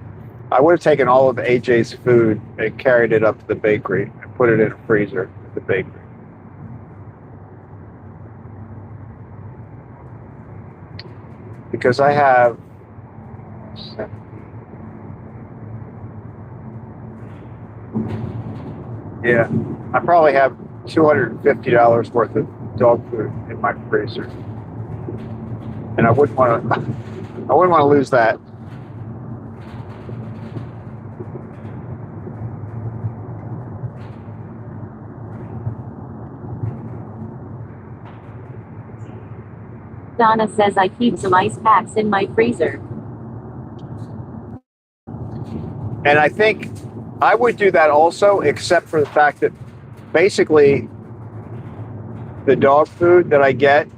I would have taken all of AJ's food and carried it up to the bakery and put it in a freezer at the bakery. Because I have I probably have $250 worth of dog food in my freezer, and I wouldn't want to lose that. Donna says I keep some ice packs in my freezer. And I think I would do that also, except for the fact that basically the dog food that I get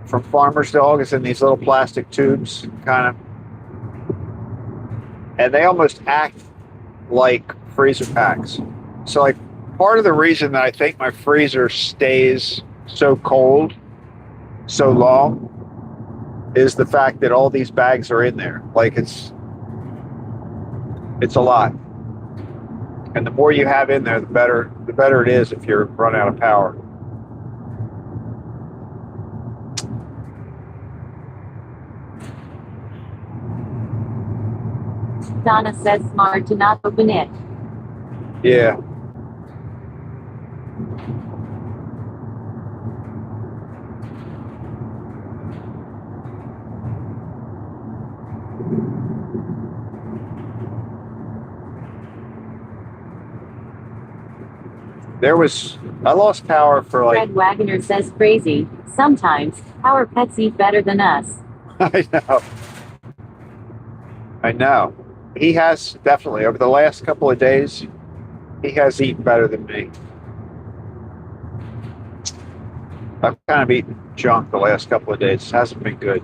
from Farmer's Dog is in these little plastic tubes, kind of. And they almost act like freezer packs. So like part of the reason that I think my freezer stays so cold so long is the fact that all these bags are in there. Like it's a lot. And the more you have in there, the better it is if you're run out of power. Donna says smart to not open it. Yeah. I lost power for like... Fred Wagoner says crazy. Sometimes, our pets eat better than us. I know. He has definitely, over the last couple of days, he has eaten better than me. I've kind of eaten junk the last couple of days. It hasn't been good.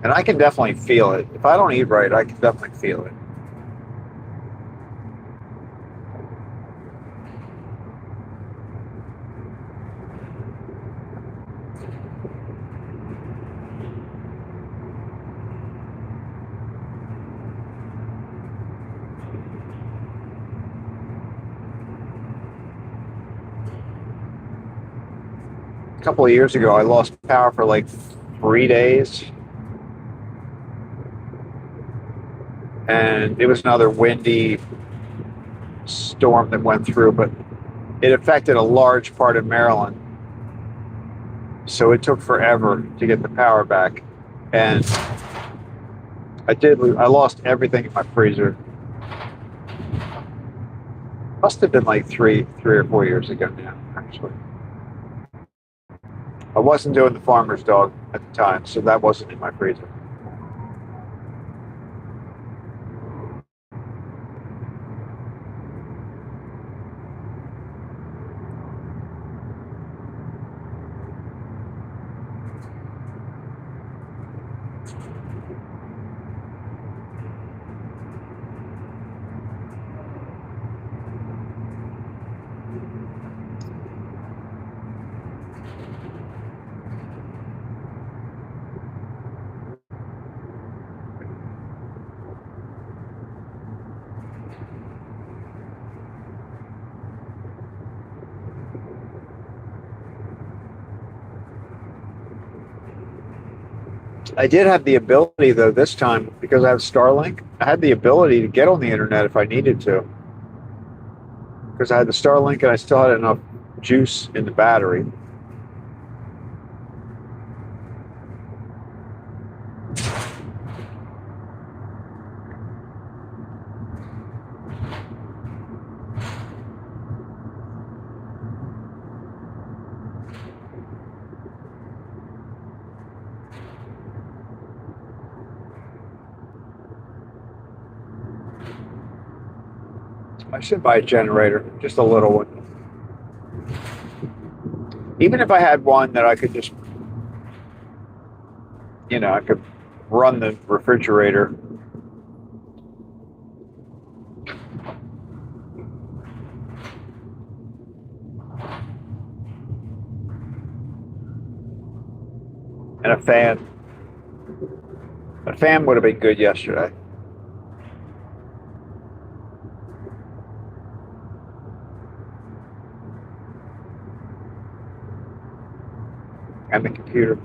And I can definitely feel it. If I don't eat right, I can definitely feel it. A couple of years ago, I lost power for like 3 days. And it was another windy storm that went through, but it affected a large part of Maryland. So it took forever to get the power back. And I lost everything in my freezer. Must have been like three or 4 years ago now, actually. I wasn't doing the Farmer's Dog at the time, so that wasn't in my freezer. I did have the ability, though, this time, because I have Starlink, I had the ability to get on the internet if I needed to. Because I had the Starlink and I still had enough juice in the battery. I should buy a generator, just a little one. Even if I had one that I could just, I could run the refrigerator. And a fan. A fan would have been good yesterday. And the computer.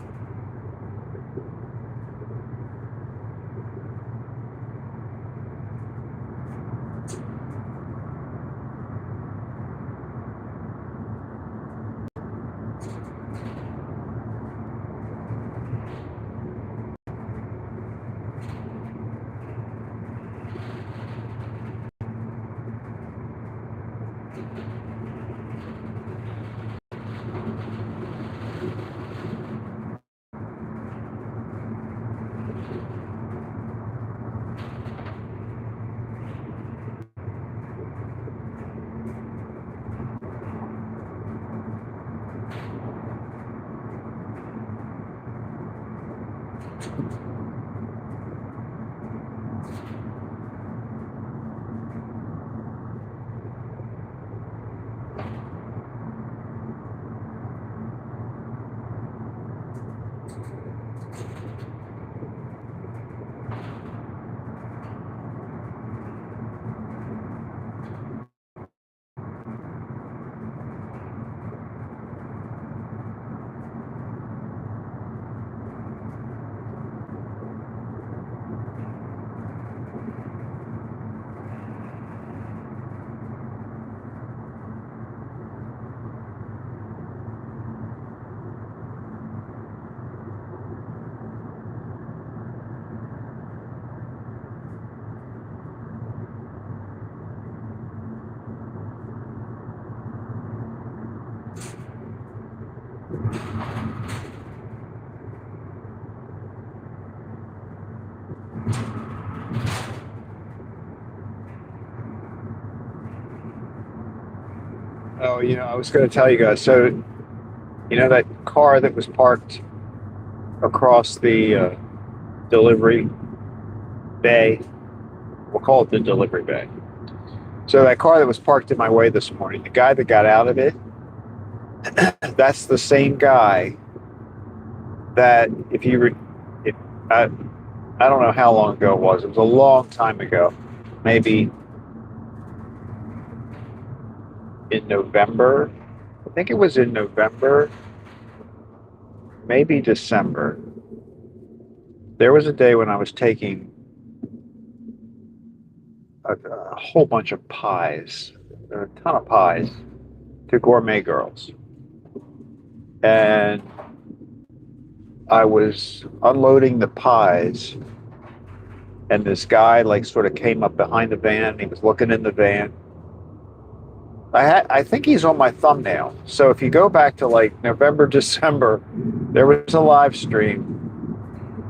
Oh, I was going to tell you guys. So, that car that was parked across the delivery bay? We'll call it the delivery bay. So that car that was parked in my way this morning, the guy that got out of it, that's the same guy that I don't know how long ago it was. It was a long time ago, maybe in November. I think it was in November, maybe December. There was a day when I was taking a whole bunch of pies, a ton of pies, to Gourmet Girls. And I was unloading the pies, and this guy sort of came up behind the van. He was looking in the van. I think he's on my thumbnail. So if you go back to November, December, there was a live stream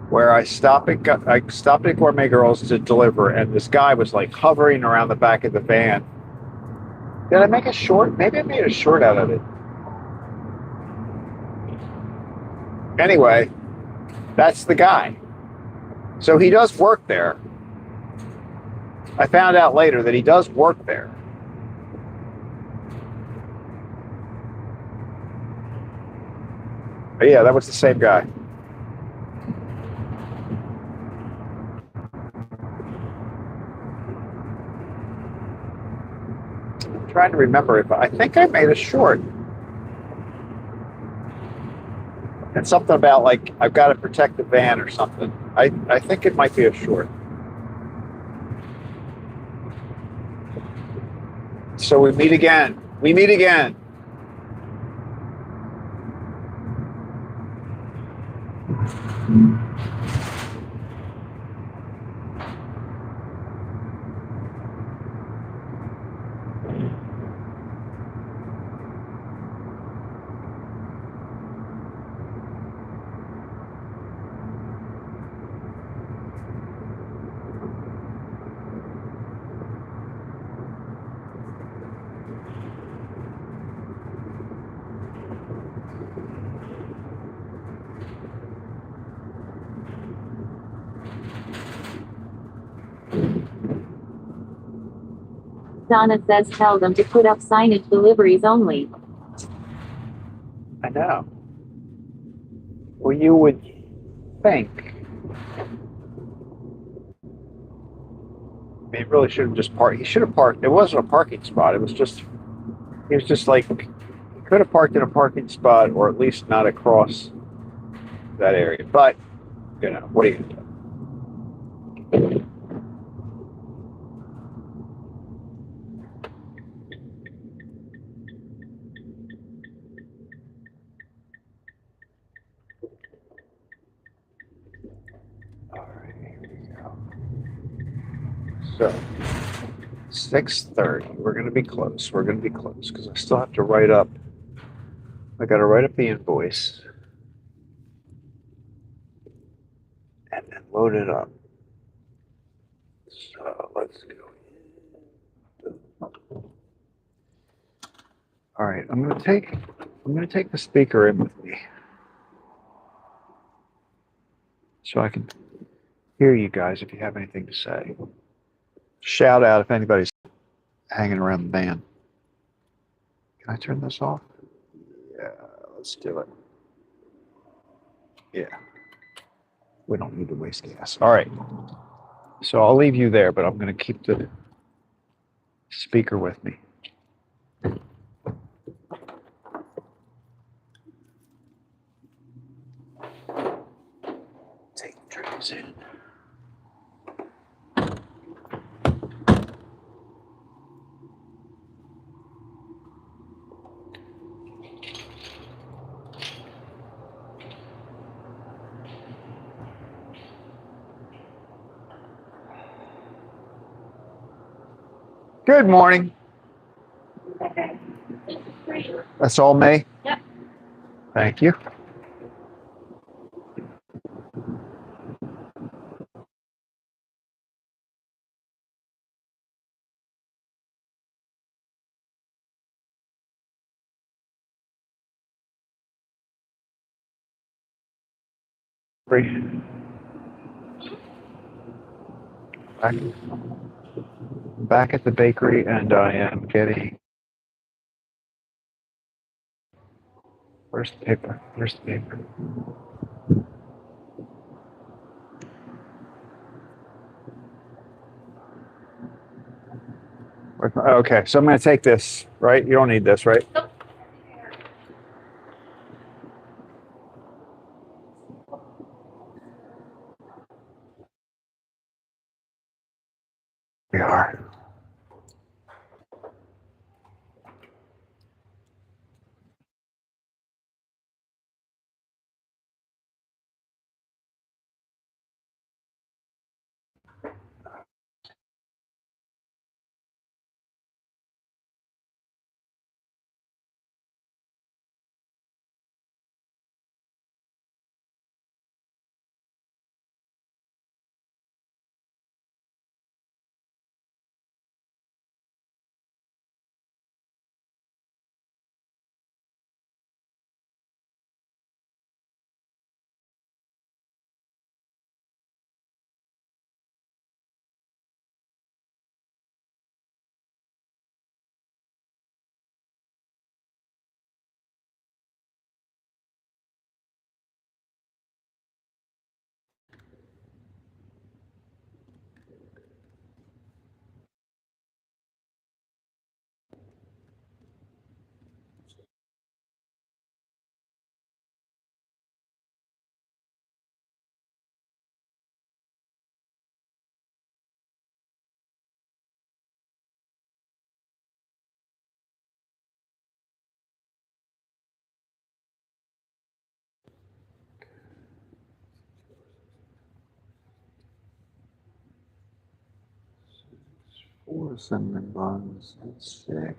where I stopped at Gourmet Girls to deliver, and this guy was hovering around the back of the van. Did I make a short? Maybe I made a short out of it. Anyway, that's the guy. So he does work there. I found out later that he does work there. But yeah, that was the same guy. I'm trying to remember if I think I made a short. And something about like I've got to protect the van or something. I think it might be a short. So we meet again. We meet again. Donna says tell them to put up signage deliveries only. I know. Well, you would think. I mean, he really should have just parked. He should have parked. It wasn't a parking spot. It was just. He was just like. He could have parked in a parking spot, or at least not across that area. But you know, what are you gonna do? All right, here we go. So 6:30. We're gonna be close. We're gonna be close because I still have to write up. I got to write up the invoice and then load it up. So let's go. All right, I'm gonna take the speaker in with me so I can hear you guys if you have anything to say. Shout out if anybody's hanging around the van. Can I turn this off? Yeah, let's do it. Yeah, we don't need to waste gas. All right, so I'll leave you there, but I'm gonna keep the speaker with me. Take the trays in. Good morning. That's all, May? Yep. Thank you. Back, back at the bakery, and I am getting. Where's the paper? Where's the paper? Okay, so I'm going to take this, right? You don't need this, right? Nope. We are. 4 cinnamon buns and 6.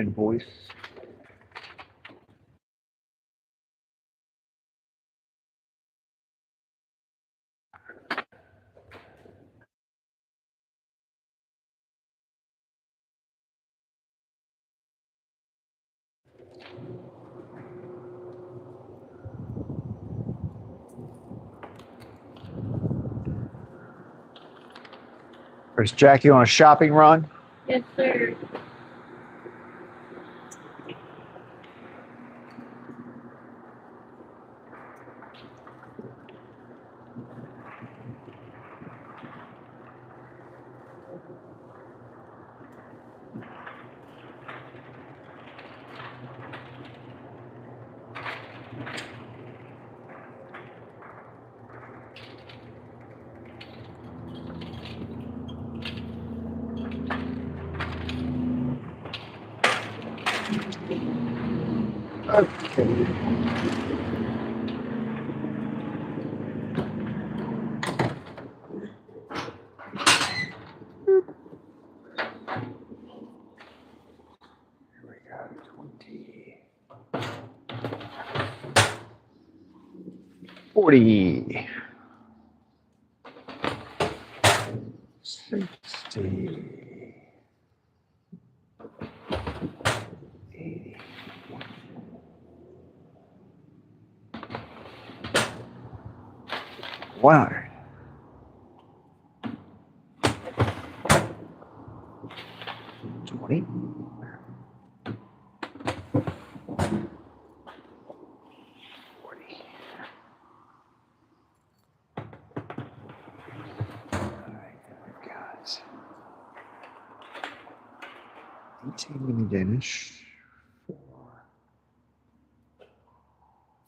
Invoice. There's Jackie on a shopping run. Yes, sir. Okay. Here we go. 20. 40. 60. 80. 100. 20. 40. All right, we've got 18 mini Danish.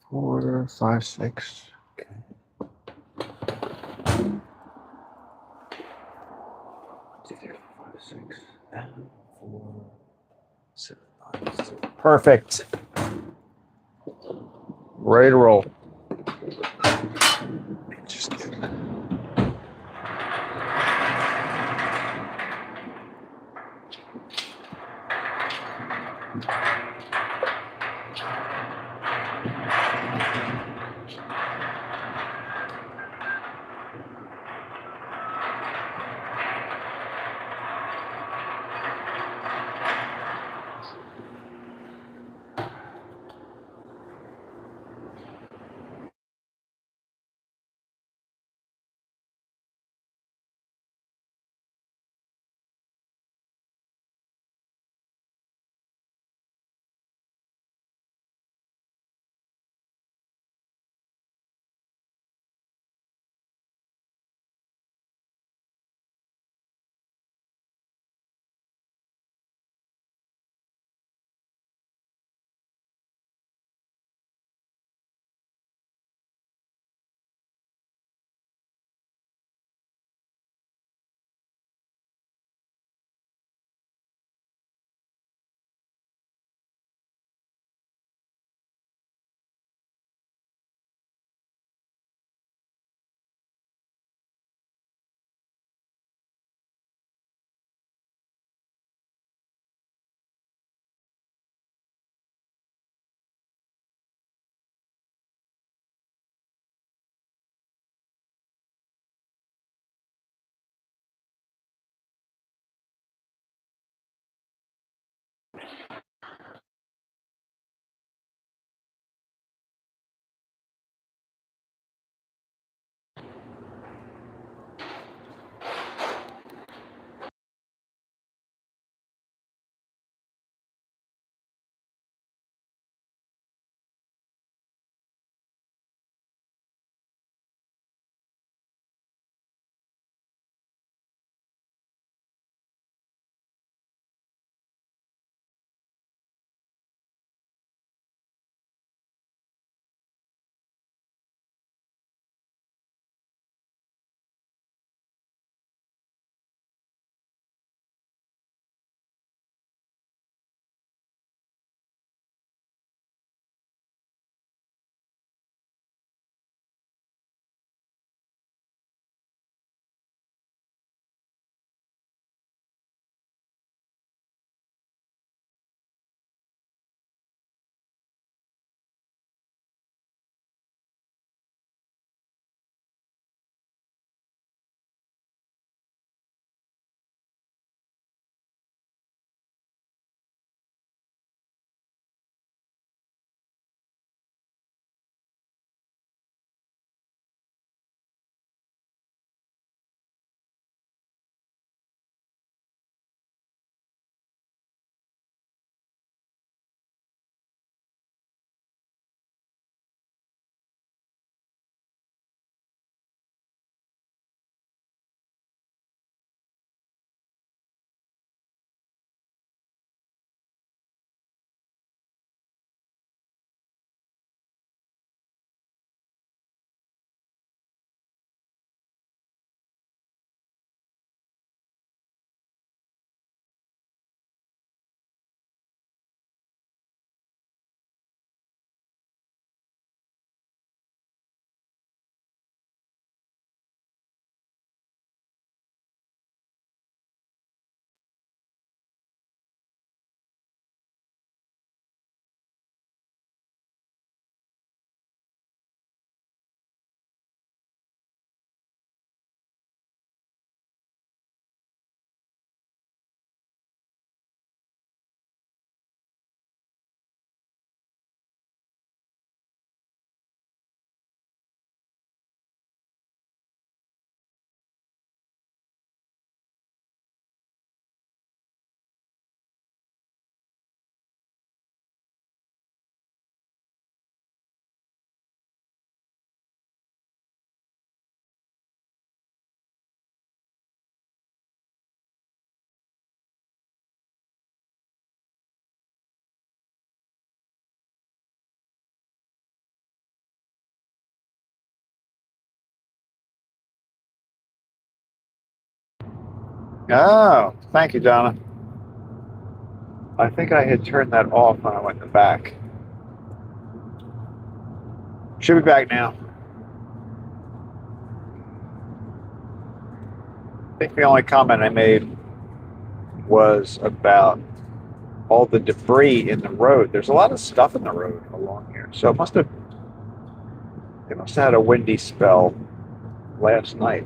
4, 5, 6. Okay. 2, 3, 4, 5, 6, 4, 7, 5, 6. Perfect. Ready to roll. Just kidding. Oh, thank you, Donna. I think I had turned that off when I went in the back. Should be back now. I think the only comment I made was about all the debris in the road. There's a lot of stuff in the road along here. So they must have had a windy spell last night.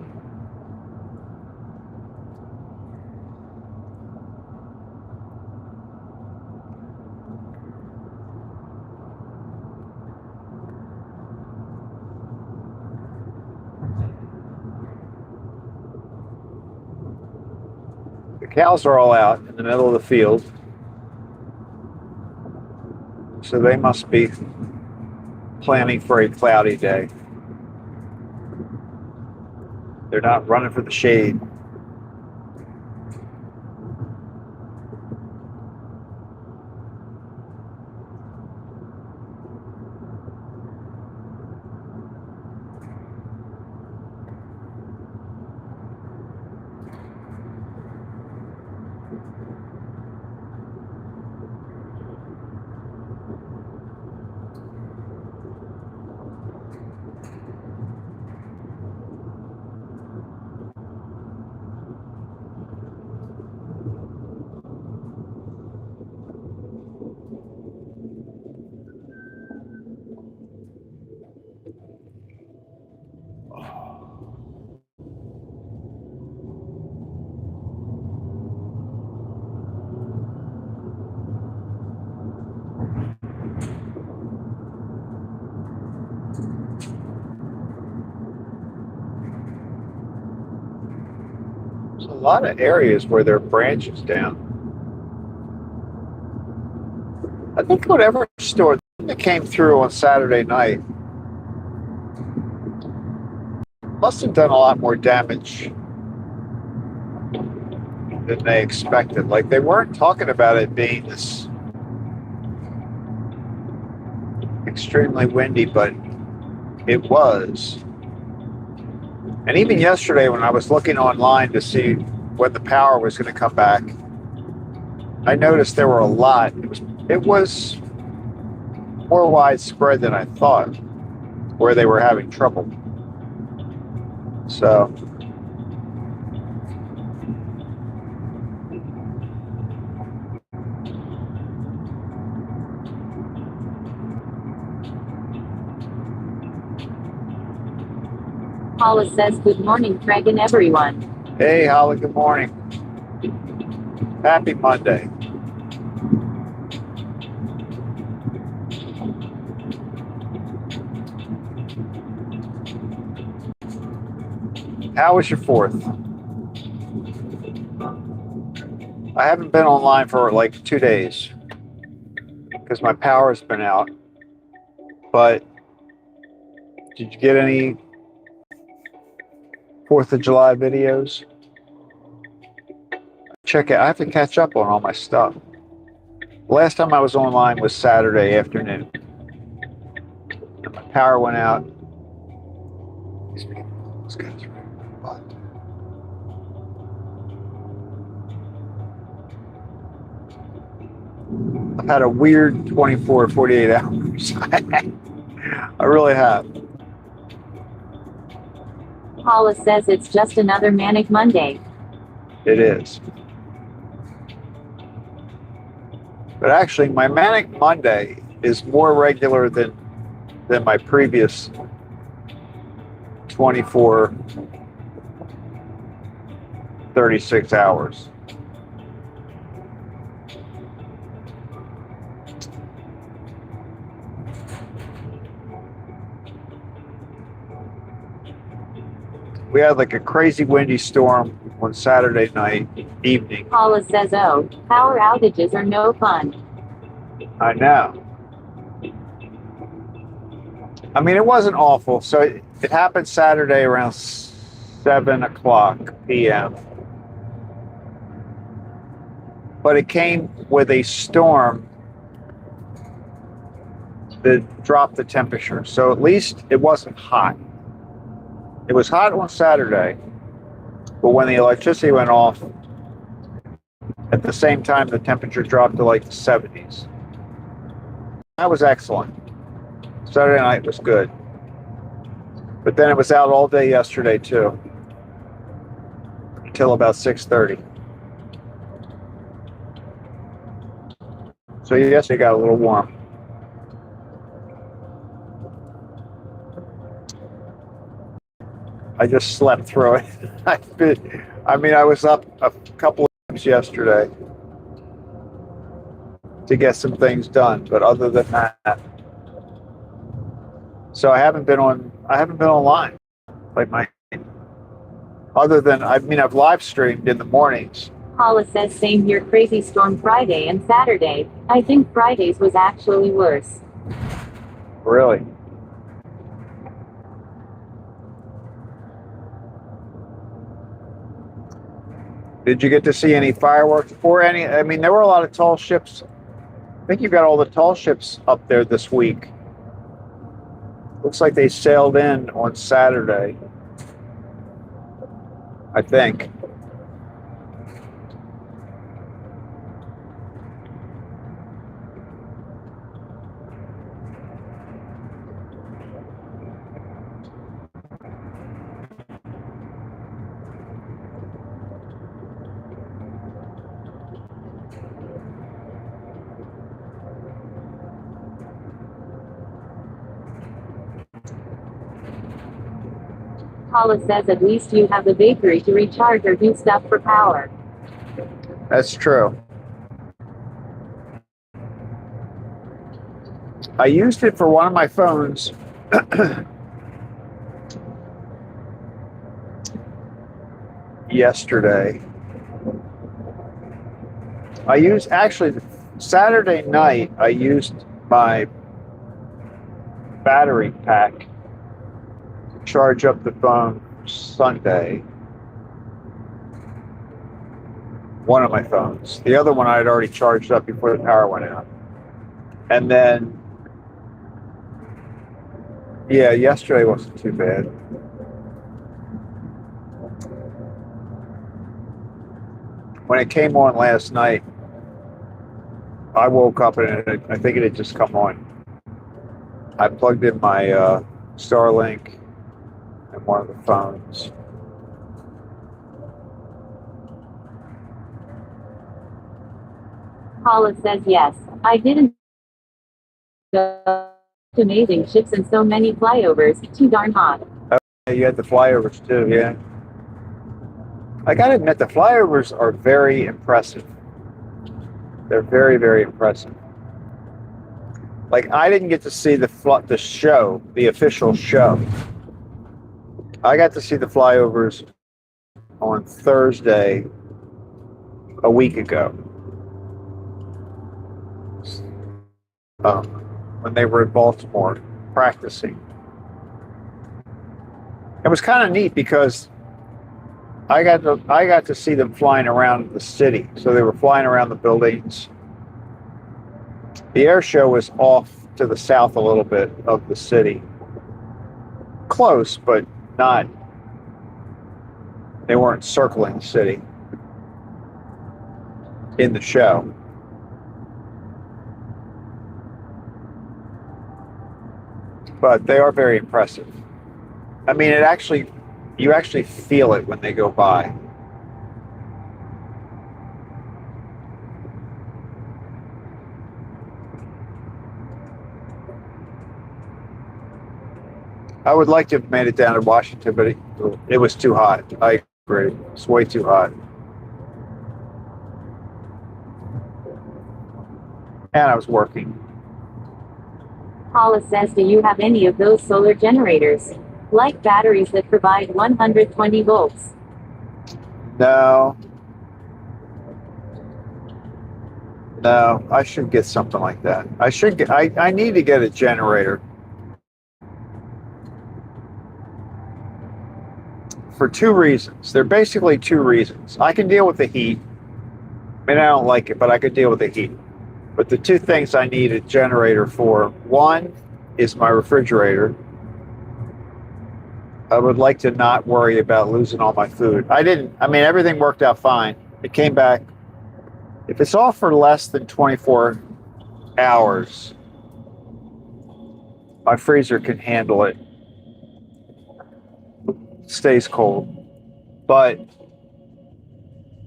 The cows are all out in the middle of the field. So they must be planning for a cloudy day. They're not running for the shade. There's a lot of areas where there are branches down. I think whatever storm that came through on Saturday night must have done a lot more damage than they expected. Like, they weren't talking about it being this extremely windy, but it was. And even yesterday when I was looking online to see when the power was going to come back, I noticed there were a lot. It was more widespread than I thought where they were having trouble. So Paula says good morning, Craig and everyone. hey, Holly, good morning. Happy Monday. How was your 4th? I haven't been online for like 2 days because my power's been out. But did you get any 4th of July videos? Check it. I have to catch up on all my stuff. Last time I was online was Saturday afternoon. And my power went out. These guys are butt. I've had a weird 24, 48 hours. I really have. Paula says it's just another manic Monday. It is. But actually, my Manic Monday is more regular than my previous 24, 36 hours. We had like a crazy windy storm on Saturday night evening. Paula says, oh, power outages are no fun. I know. I mean, it wasn't awful. So it happened Saturday around 7 o'clock p.m. But it came with a storm that dropped the temperature. So at least it wasn't hot. It was hot on Saturday, but when the electricity went off At the same time, the temperature dropped to like the 70s. That was excellent. Saturday night was good. But then it was out all day yesterday too, until about 6:30. So yesterday got a little warm. I just slept through it. I was up a couple of times yesterday to get some things done, but other than that, so I haven't been online like I've live streamed in the mornings. Paula says same here, crazy storm Friday and Saturday. I think Friday's was actually worse. Really? Did you get to see any fireworks or any? I mean, there were a lot of tall ships. I think you got all the tall ships up there this week. Looks like they sailed in on Saturday, I think. Paula says at least you have the bakery to recharge or do stuff for power. That's true. I used it for one of my phones. Yesterday. Saturday night, I used my battery pack to charge up the phone Sunday. One of my phones. The other one I had already charged up before the power went out. And then, yeah, yesterday wasn't too bad. When it came on last night, I woke up and I think it had just come on. I plugged in my Starlink and one of the phones. Paula says yes. I didn't. Amazing ships and so many flyovers. Too darn hot. Oh, you had the flyovers too, yeah. I gotta admit, the flyovers are very impressive. They're very, very impressive. Like, I didn't get to see the show, the official show. I got to see the flyovers on Thursday a week ago. When they were in Baltimore practicing. It was kind of neat because I got to see them flying around the city. So they were flying around the buildings. The air show was off to the south a little bit of the city. Close, but not. They weren't circling the city in the show. But they are very impressive. I mean, you actually feel it when they go by. I would like to have made it down to Washington, but it was too hot. I agree. It's way too hot. And I was working. Paula says, do you have any of those solar generators? Like batteries that provide 120 volts? No. No, I should get something like that. I need to get a generator. For two reasons. They're basically two reasons. I can deal with the heat. I mean, I don't like it, but I could deal with the heat. But the two things I need a generator for, one is my refrigerator. I would like to not worry about losing all my food. Everything worked out fine. It came back If it's off for less than 24 hours, my freezer can handle it. It stays cold. But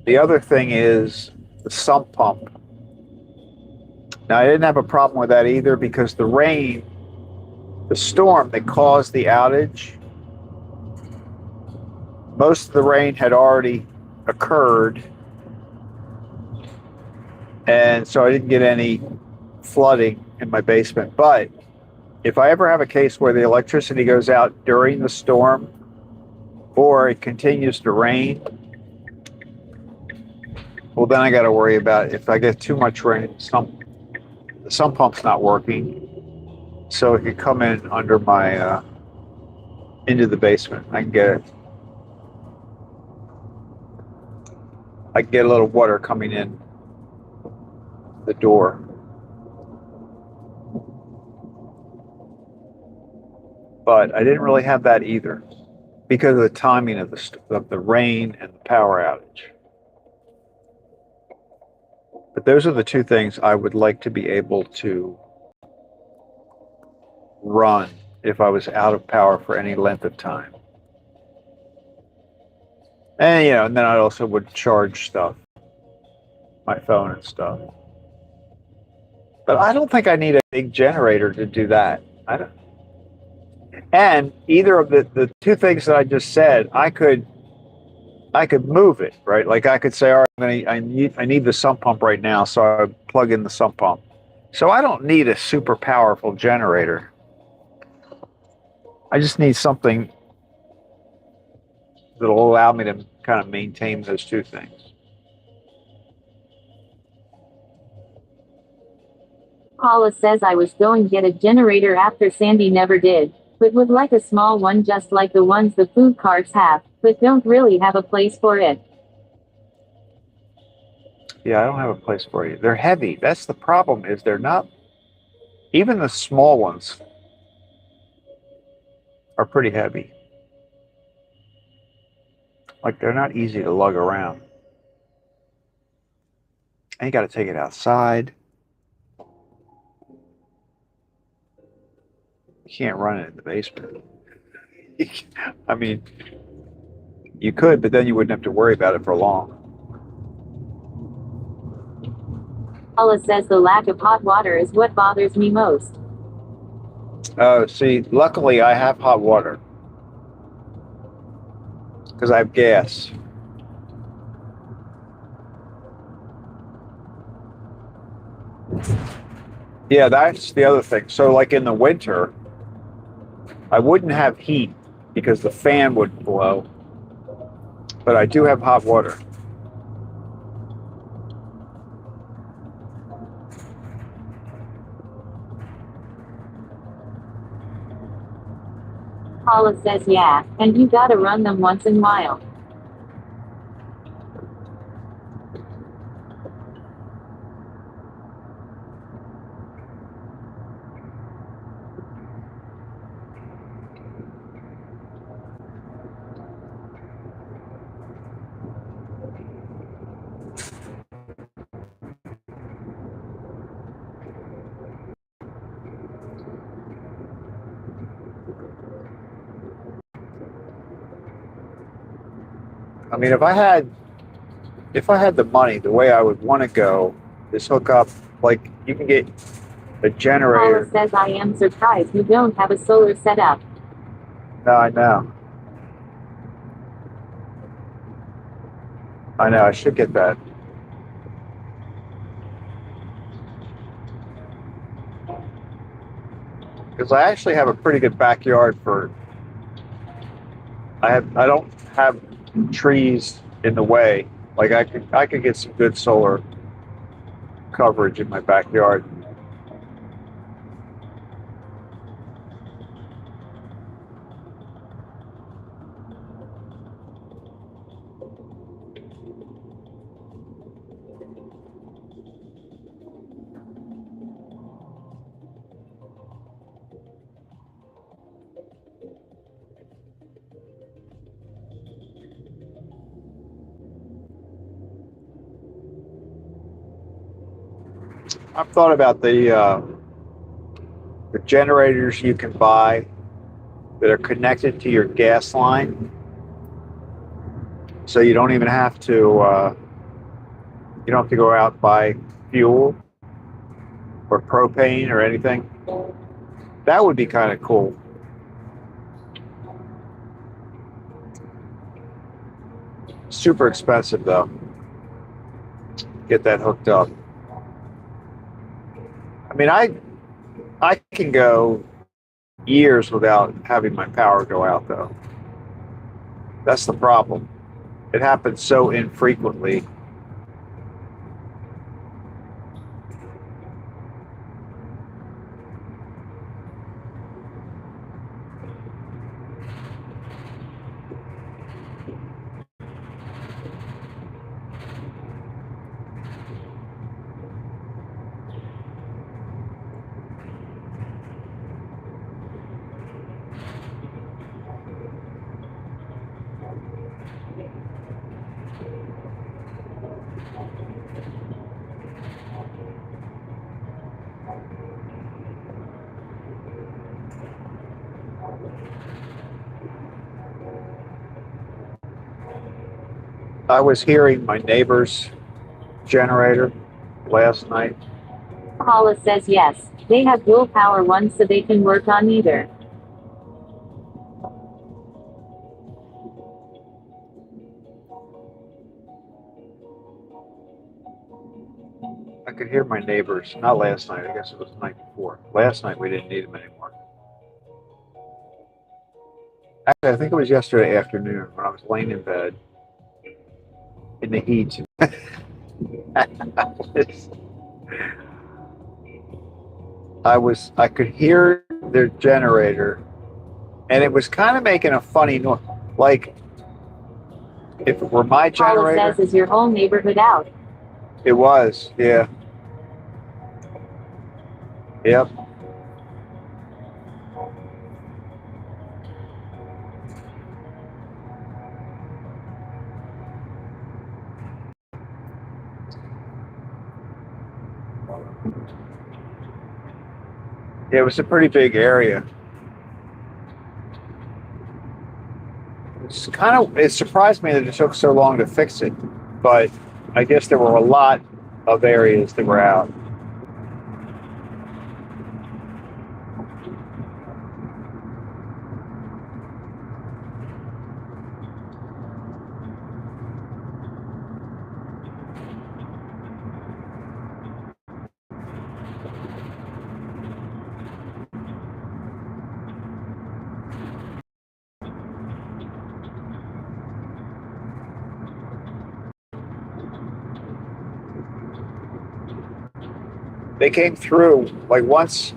the other thing is the sump pump. Now, I didn't have a problem with that either because the rain, the storm that caused the outage, most of the rain had already occurred. And so I didn't get any flooding in my basement. But if I ever have a case where the electricity goes out during the storm or it continues to rain, well, then I got to worry about if I get too much rain, the sump pump's not working. So it could come in under my, into the basement. I can get a little water coming in the door. But I didn't really have that either because of the timing of the rain and the power outage. But those are the two things I would like to be able to run if I was out of power for any length of time. And and then I also would charge stuff, my phone and stuff. But I don't think I need a big generator to do that. I don't. And either of the two things that I just said, I could move it, right? Like I could say, all right, I need the sump pump right now, so I plug in the sump pump. So I don't need a super powerful generator. I just need something that'll allow me to kind of maintain those two things. Paula says I was going to get a generator after Sandy never did, but would like a small one just like the ones the food carts have, but don't really have a place for it. Yeah, I don't have a place for you. They're heavy. That's the problem, is they're not, even the small ones are pretty heavy. Like they're not easy to lug around. And you got to take it outside. You can't run it in the basement. I mean, you could, but then you wouldn't have to worry about it for long. Paula says the lack of hot water is what bothers me most. See, luckily I have hot water because I have gas. Yeah, that's the other thing. So, like in the winter, I wouldn't have heat because the fan would blow, but I do have hot water. Paula says yeah, and you gotta run them once in a while. I mean, if I had the money, the way I would want to go is hook up, like you can get a generator. Paula says I am surprised you don't have a solar setup. No, I know. I should get that. Because I actually have a pretty good backyard for. I don't have trees in the way. Like I could get some good solar coverage in my backyard. I've thought about the generators you can buy that are connected to your gas line, so you don't even have to you don't have to go out and buy fuel or propane or anything. That would be kind of cool. Super expensive though. Get that hooked up. I mean, I can go years without having my power go out though. That's the problem. It happens so infrequently. I was hearing my neighbor's generator last night. Paula says yes. They have dual power ones so they can work on either. I could hear my neighbors, not last night, I guess it was the night before. Last night we didn't need them anymore. Actually, I think it was yesterday afternoon when I was laying in bed in the heat. I could hear their generator, and it was kind of making a funny noise, like if it were my Paula generator. says, is your whole neighborhood out? It was, yeah. Yep. Yeah, it was a pretty big area. It surprised me that it took so long to fix it, but I guess there were a lot of areas that were out. They came through like once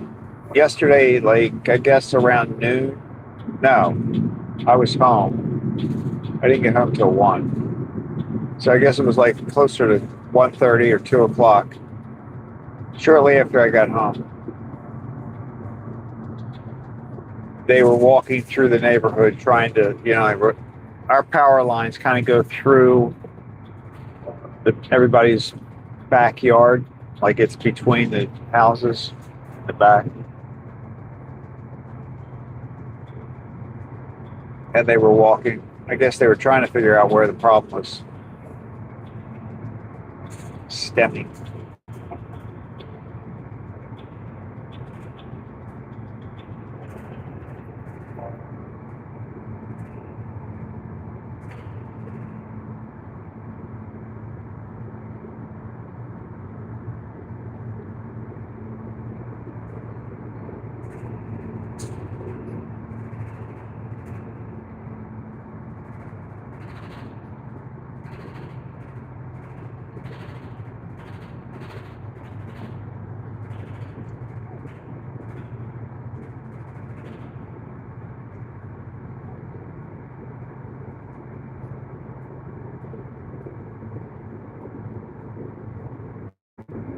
yesterday, like I guess around noon. No, I was home. I didn't get home till 1. So I guess it was like closer to 1:30 or 2 o'clock. Shortly after I got home, they were walking through the neighborhood trying to, our power lines kind of go through everybody's backyard, like it's between the houses in the back. And they were walking. I guess they were trying to figure out where the problem was stemming.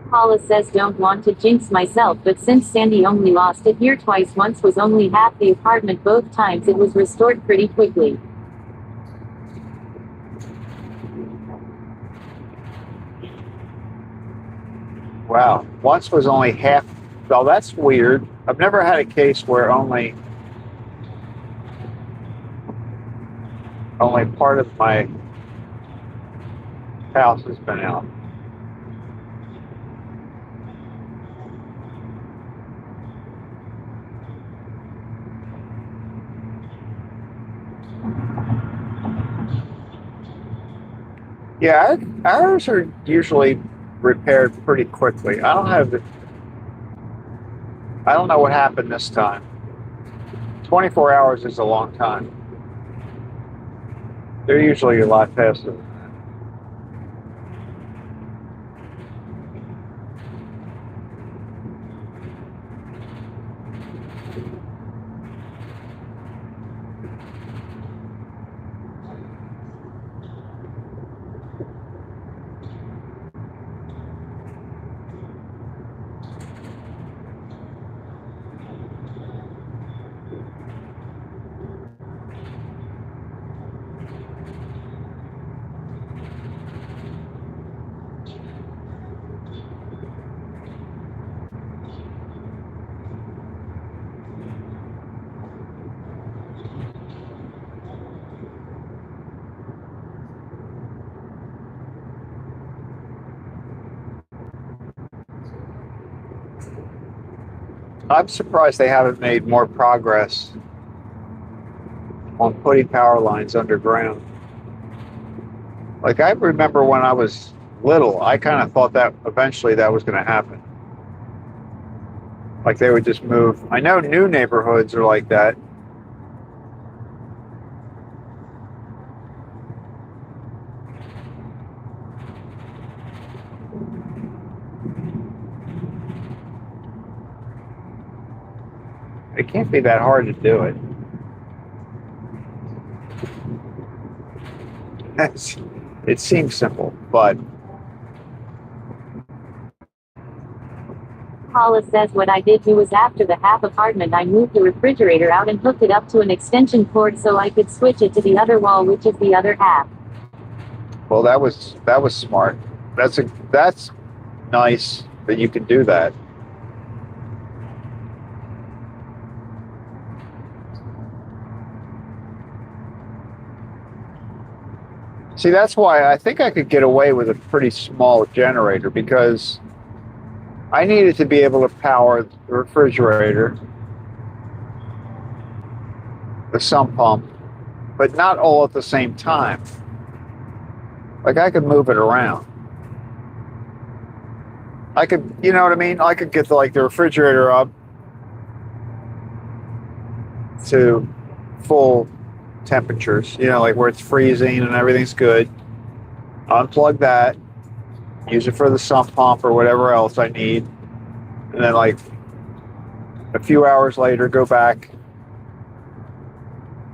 Paula says, don't want to jinx myself, but since Sandy only lost it here twice, once was only half the apartment, both times it was restored pretty quickly. Wow. Once was only half. Well, that's weird. I've never had a case where only part of my house has been out. Yeah, ours are usually repaired pretty quickly. I don't know what happened this time. 24 hours is a long time. They're usually a lot faster. I'm surprised they haven't made more progress on putting power lines underground. Like, I remember when I was little, I kind of thought that eventually that was going to happen. Like, they would just move. I know new neighborhoods are like that. It can't be that hard to do it. It seems simple, but Paula says what I did do was after the half apartment I moved the refrigerator out and hooked it up to an extension cord so I could switch it to the other wall, which is the other half. well, that was smart. That's nice that you can do that. See, that's why I think I could get away with a pretty small generator, because I needed to be able to power the refrigerator, the sump pump, but not all at the same time. Like, I could move it around. I could, you know what I mean? I could get the refrigerator up to full temperatures, like where it's freezing and everything's good. Unplug that, use it for the sump pump or whatever else I need, and then like a few hours later go back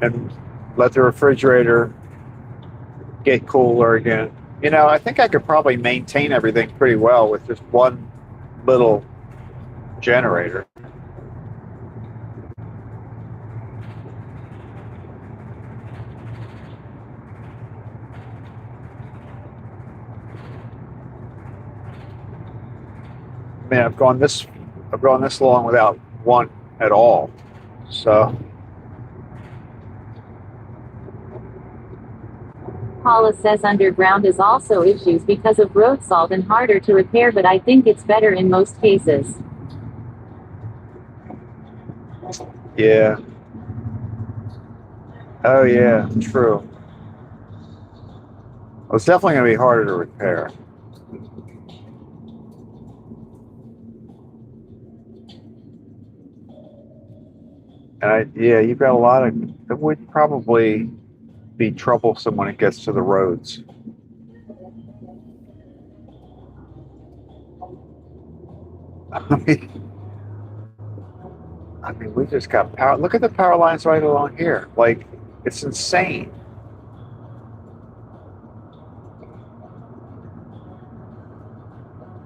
and let the refrigerator get cooler again. I think I could probably maintain everything pretty well with just one little generator. I mean, I've gone this long without one at all. So Paula says underground is also issues because of road salt and harder to repair, but I think it's better in most cases. yeah. Oh yeah, true. Well, it's definitely going to be harder to repair. And you've got a lot of. It would probably be troublesome when it gets to the roads. I mean, we just got power. Look at the power lines right along here. Like, it's insane.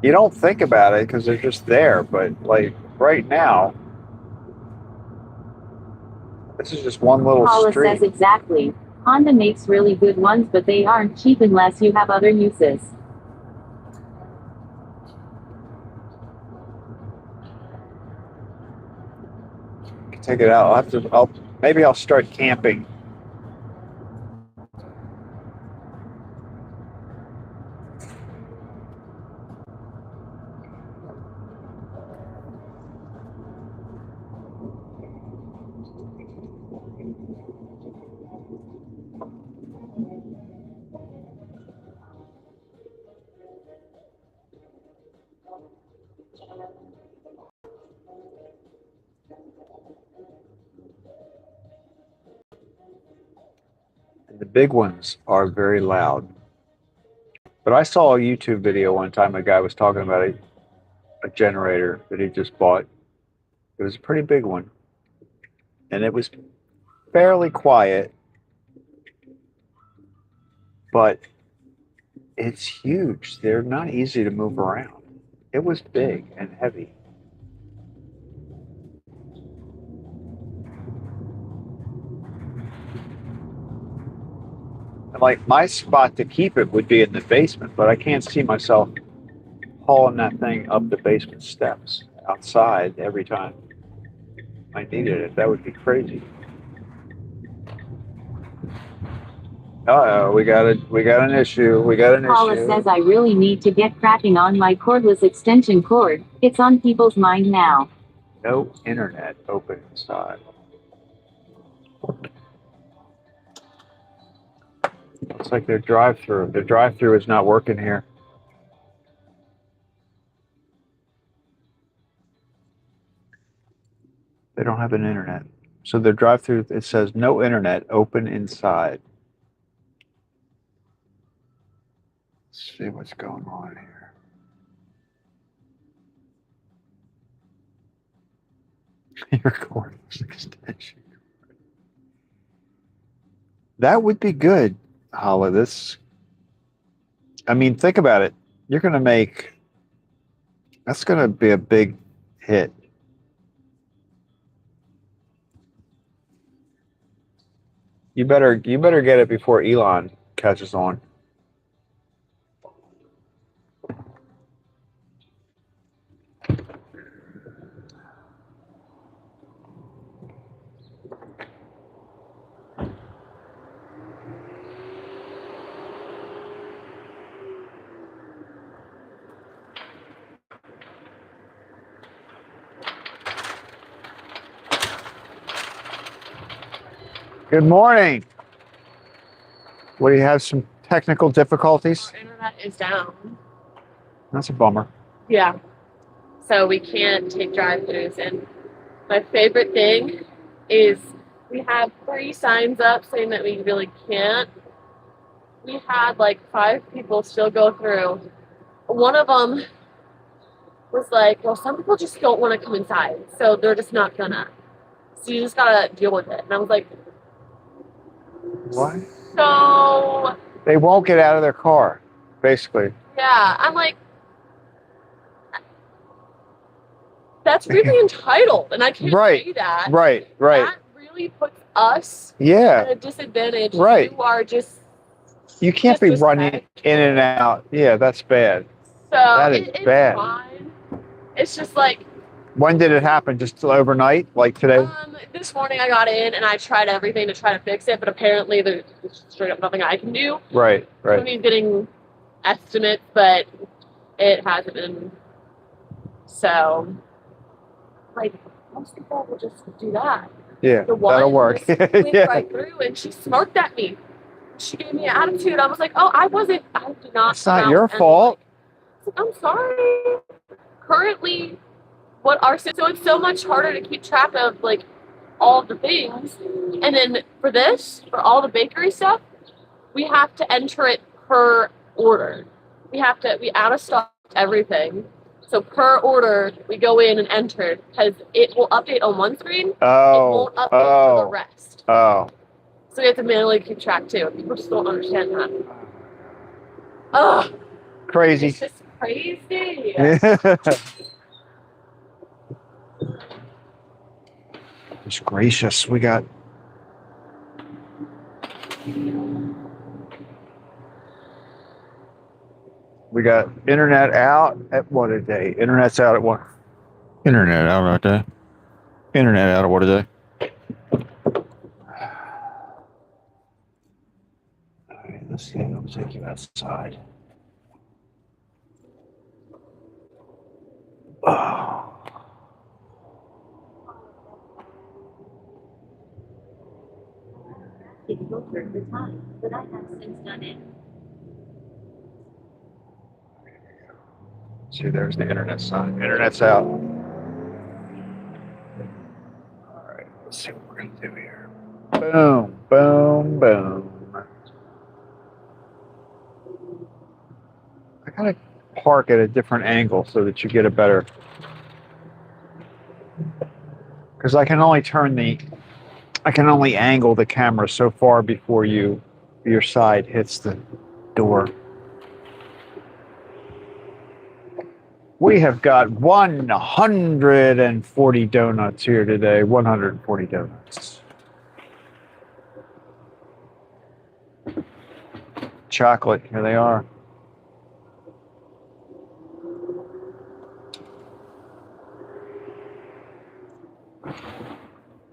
You don't think about it because they're just there, but like right now, this is just one little Paula street. says exactly. Honda makes really good ones, but they aren't cheap unless you have other uses. take it out. I'll have to. Maybe I'll start camping. The big ones are very loud. But I saw a YouTube video one time. A guy was talking about a generator that he just bought. It was a pretty big one, and it was fairly quiet, but it's huge. They're not easy to move around. It was big and heavy. And like my spot to keep it would be in the basement, but I can't see myself hauling that thing up the basement steps outside every time I needed it. That would be crazy. Uh-oh, we got an issue. We got an Paula issue. says I really need to get cracking on my cordless extension cord. It's on people's mind now. No internet open inside. Looks like their drive-through. Their drive-through is not working here. They don't have an internet. So their drive-through, it says no internet open inside. Let's see what's going on here. Your cordless extension. That would be good, Hala. I mean, think about it. You're going to make, that's going to be a big hit. You better get it before Elon catches on. Good morning. What, do you have some technical difficulties? Our internet is down. That's a bummer. Yeah. So we can't take drive-thrus. And my favorite thing is we have 3 signs up saying that we really can't. We had like 5 people still go through. One of them was like, well, some people just don't want to come inside. So they're just not gonna. So you just gotta deal with it. And I was like, What? so They won't get out of their car, basically. yeah, I'm like, that's really entitled, and I can't Right, say that. Right. That really puts us Yeah. at a disadvantage. Right. You are just You can't be running disrespectful. in and out. Yeah, that's bad. So That is it's bad. fine. It's just like When did it happen? Just overnight? Like today? this morning I got in and I tried everything to try to fix it, but apparently there's straight up nothing I can do. Right. I mean, getting estimates, but it hasn't been. So, like, most people will just do that. Yeah, The one that'll work. just went Yeah. right through, and she smirked at me. She gave me an attitude. I was like, "Oh, I did not." It's not come your out and, fault. like, I'm sorry. Currently, so it's so much harder to keep track of like all the things, and then for all the bakery stuff, we have to enter it per order. We out of stock everything. So per order, we go in and enter it because it will update on one screen. It won't update for the rest. Oh. So we have to manually keep track too. People just don't understand that. Ugh. Crazy. It's just crazy. It's gracious. We got internet out at WhatADay. Internet's out at what? Internet out at that. Internet out of WhatADay. All right, let's see. I'll take you outside. Oh. Difficult for the time, but I have since done it. See, there's the internet sign. Internet's out. All right, let's see what we're going to do here. Boom, boom, boom. I got to park at a different angle so that you get a better... Because I can only angle the camera so far before your side hits the door. We have got 140 donuts here today. 140 donuts. Chocolate, here they are.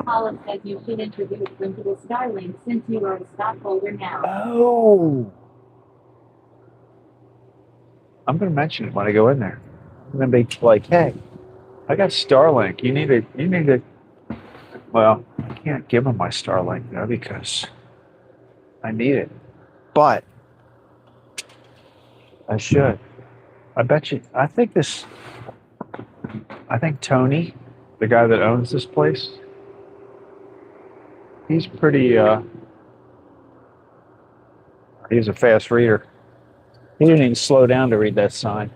Paula says you should introduce them to the Starlink since you are a stockholder now. Oh. I'm going to mention it when I go in there. I'm going to be like, hey, I got Starlink. You need to, well, I can't give them my Starlink now because I need it. But I should. I bet you, I think Tony, the guy that owns this place, he's pretty, he's a fast reader. He didn't even slow down to read that sign.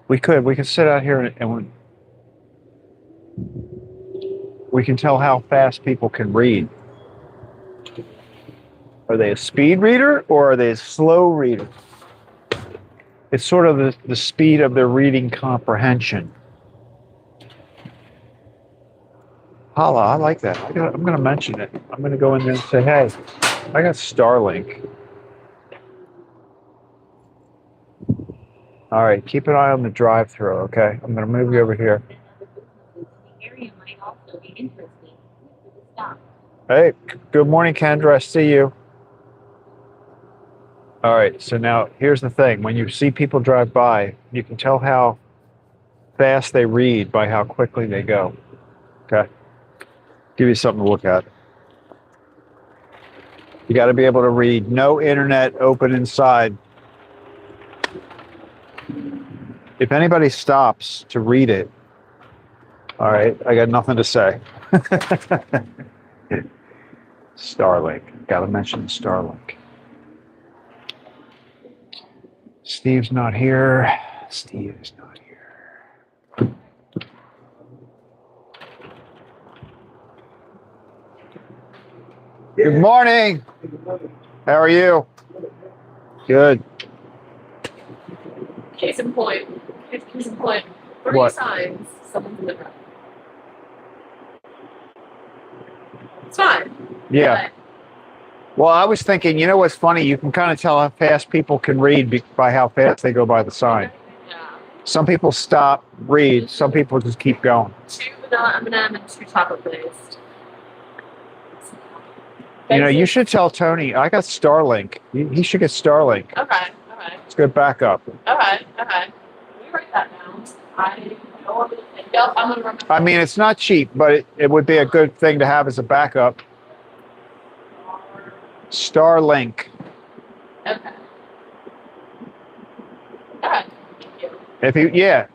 We could sit out here and we can tell how fast people can read. Are they a speed reader or are they a slow reader? It's sort of the speed of their reading comprehension. Holla, I like that. I'm going to mention it. I'm going to go in there and say, hey, I got Starlink. All right, keep an eye on the drive-thru, okay? I'm going to move you over here. The area might also be interesting. Stop. Hey, good morning, Kendra. I see you. All right, so now here's the thing. When you see people drive by, you can tell how fast they read by how quickly they go. Okay? Give you something to look at. You got to be able to read. No internet open inside. If anybody stops to read it, all right, I got nothing to say. Starlink. Got to mention Starlink. Steve's not here. Steve is not here. Good morning. How are you? Good. Case in point. Case in point. 3 What? signs. Someone's in the room. It's fine. Yeah. Well, I was thinking, you know what's funny? You can kind of tell how fast people can read by how fast they go by the sign. Yeah. Some people stop, read. Some people just keep going. 2 vanilla M&M and 2 chocolate based. You know, you should tell Tony, I got Starlink. He should get Starlink. Okay. It's good backup. Okay. We write that down. I know I'm gonna remember. I mean, it's not cheap, but it would be a good thing to have as a backup. Starlink. Okay. Alright. Thank you.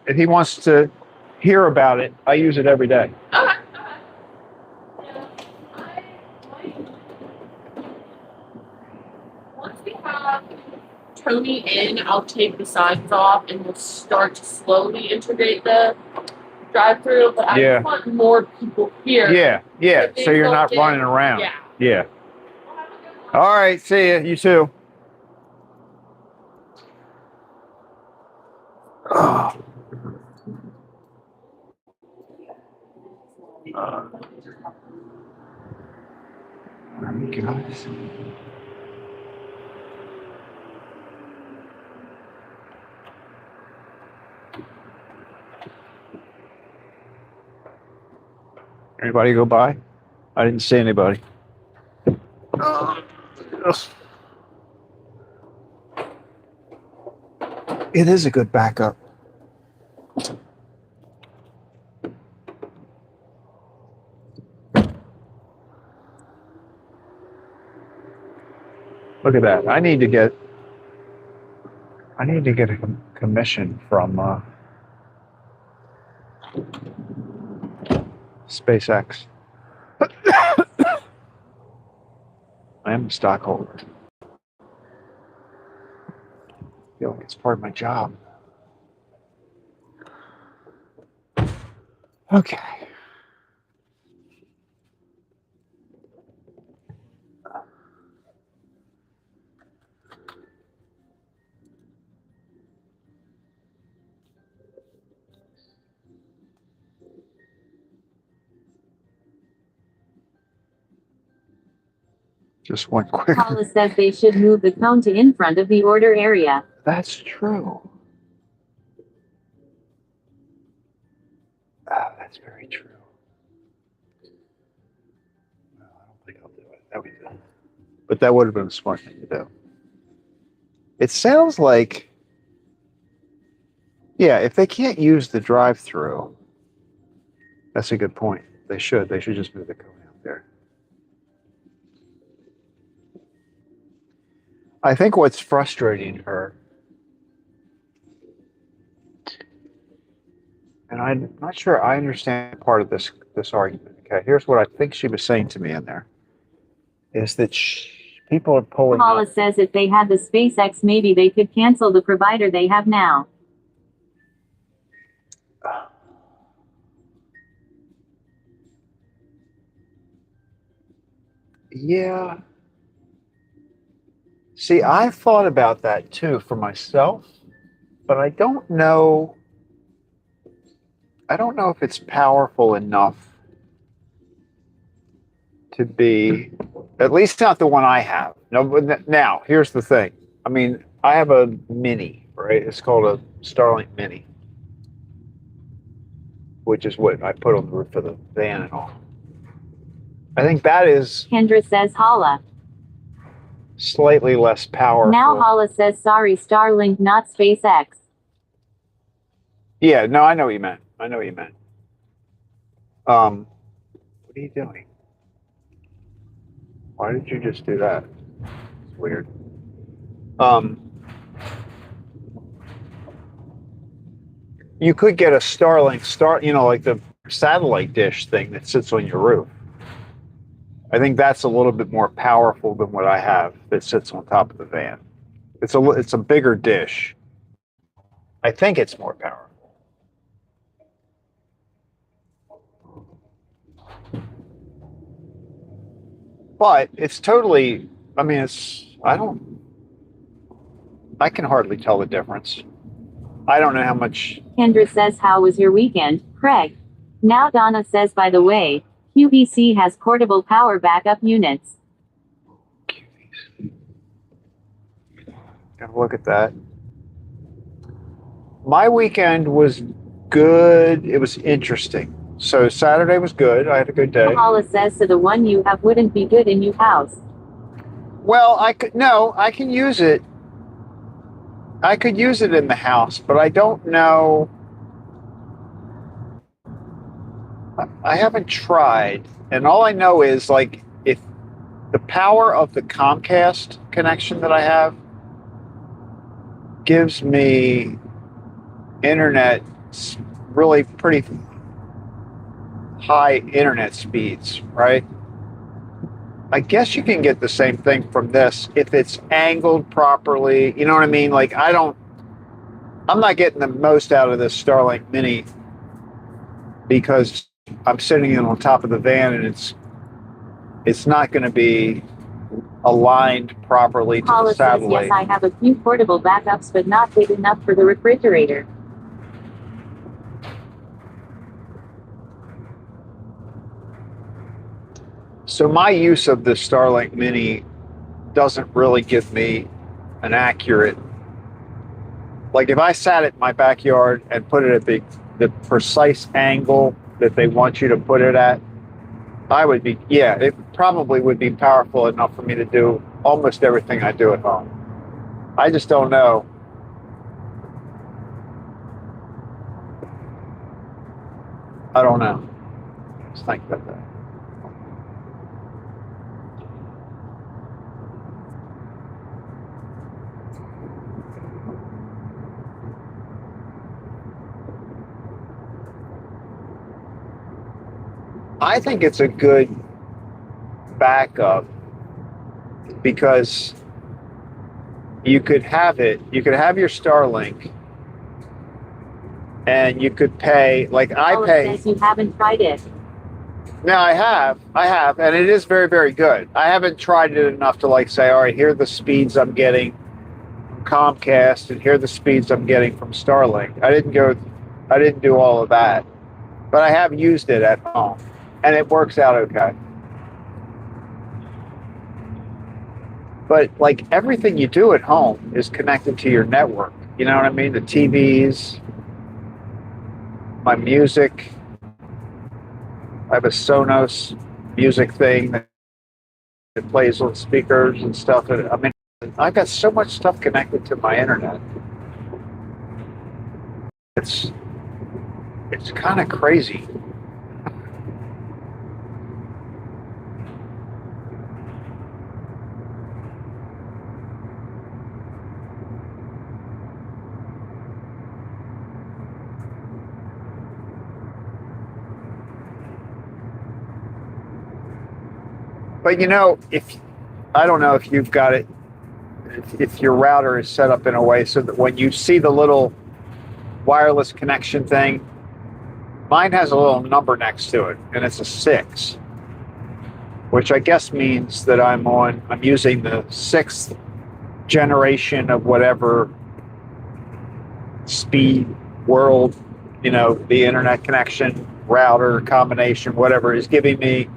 If he wants to hear about it, I use it every day. Okay. Yeah. Once we have Tony in, I'll take the signs off and we'll start to slowly integrate the drive-through. But I just want more people here. Yeah. So you're not running around. Yeah. All right. See ya. You too. Oh. Guys. Anybody go by? I didn't see anybody. It is a good backup. Look at that. I need to get a commission from SpaceX. I am a stockholder. I feel like it's part of my job. Okay. Just one quick. Paula says they should move the cone to in front of the order area. That's true. Ah, that's very true. No, I don't think I'll do it. That would be good. But that would have been a smart thing to do. It sounds like, yeah, if they can't use the drive-through, that's a good point. They should. They should just move the cone out there. I think what's frustrating her, and I'm not sure I understand part of this argument. Okay, here's what I think she was saying to me in there, is that people are pulling Paula up. says if they had the SpaceX, maybe they could cancel the provider they have now. Yeah. See, I've thought about that too for myself, but I don't know. I don't know if it's powerful enough to be, at least not the one I have. No, but now here's the thing. I mean, I have a Mini, right? It's called a Starlink Mini, which is what I put on the roof of the van and all. I think that is Kendra says holla. slightly less powerful. Now holla says sorry Starlink not SpaceX. Yeah, no, I know what you meant. I know what you meant. What are you doing? Why did you just do that? It's weird. You could get a Starlink, like the satellite dish thing that sits on your roof. I think that's a little bit more powerful than what I have that sits on top of the van. It's a bigger dish. I think it's more powerful. But it's totally, I mean, I can hardly tell the difference. I don't know how much. Kendra says how was your weekend, Craig? Now Donna says by the way, QVC has portable power backup units. Gotta look at that. My weekend was good. It was interesting. So Saturday was good. I had a good day. Paula says so the one you have wouldn't be good in your house. Well, I can use it. I could use it in the house, but I don't know. I haven't tried. And all I know is like if the power of the Comcast connection that I have gives me internet, really pretty high internet speeds, right? I guess you can get the same thing from this if it's angled properly. You know what I mean? Like I'm not getting the most out of this Starlink Mini because I'm sitting in on top of the van and it's not going to be aligned properly to Paula the satellite. says yes, I have a few portable backups, but not big enough for the refrigerator. So my use of the Starlink Mini doesn't really give me an accurate, like if I sat it in my backyard and put it at the precise angle that they want you to put it at, I would be, yeah, it probably would be powerful enough for me to do almost everything I do at home. I just don't know. I don't know. Just think about that. I think it's a good backup because you could have your Starlink and you could pay, like I Paula pay. says you haven't tried it. No, I have, and it is very, very good. I haven't tried it enough to like say, all right, here are the speeds I'm getting from Comcast and here are the speeds I'm getting from Starlink. I didn't do all of that, but I have used it at home and it works out okay. But like everything you do at home is connected to your network. You know what I mean? The TVs, my music. I have a Sonos music thing that plays on speakers and stuff. I mean, I've got so much stuff connected to my internet. It's kind of crazy. But you know, I don't know if you've got it, if your router is set up in a way so that when you see the little wireless connection thing, mine has a little number next to it, and it's a 6, which I guess means that I'm using the 6th generation of whatever speed world, the internet connection, router combination, whatever is giving me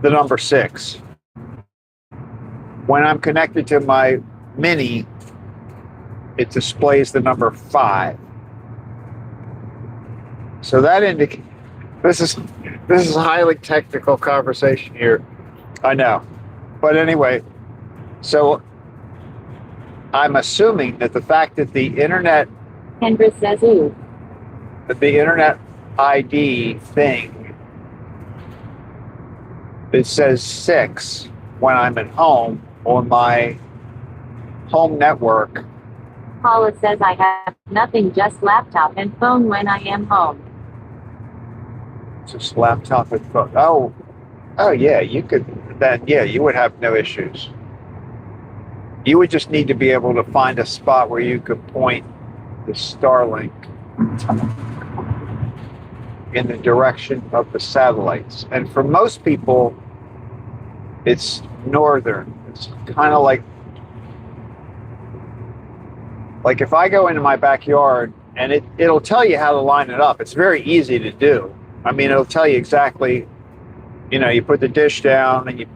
the number 6. When I'm connected to my Mini, it displays the number 5. So that indicates this is a highly technical conversation here. I know, but anyway, so I'm assuming that the fact that the internet, Kendra says ooh. that the internet ID thing, it says 6 when I'm at home on my home network. Paula says I have nothing, just laptop and phone when I am home. Just laptop and phone. Oh yeah, you could then. Yeah, you would have no issues. You would just need to be able to find a spot where you could point the Starlink in the direction of the satellites. And for most people, it's northern. It's kind of like if I go into my backyard and it'll tell you how to line it up. It's very easy to do. I mean, it'll tell you exactly, you put the dish down and you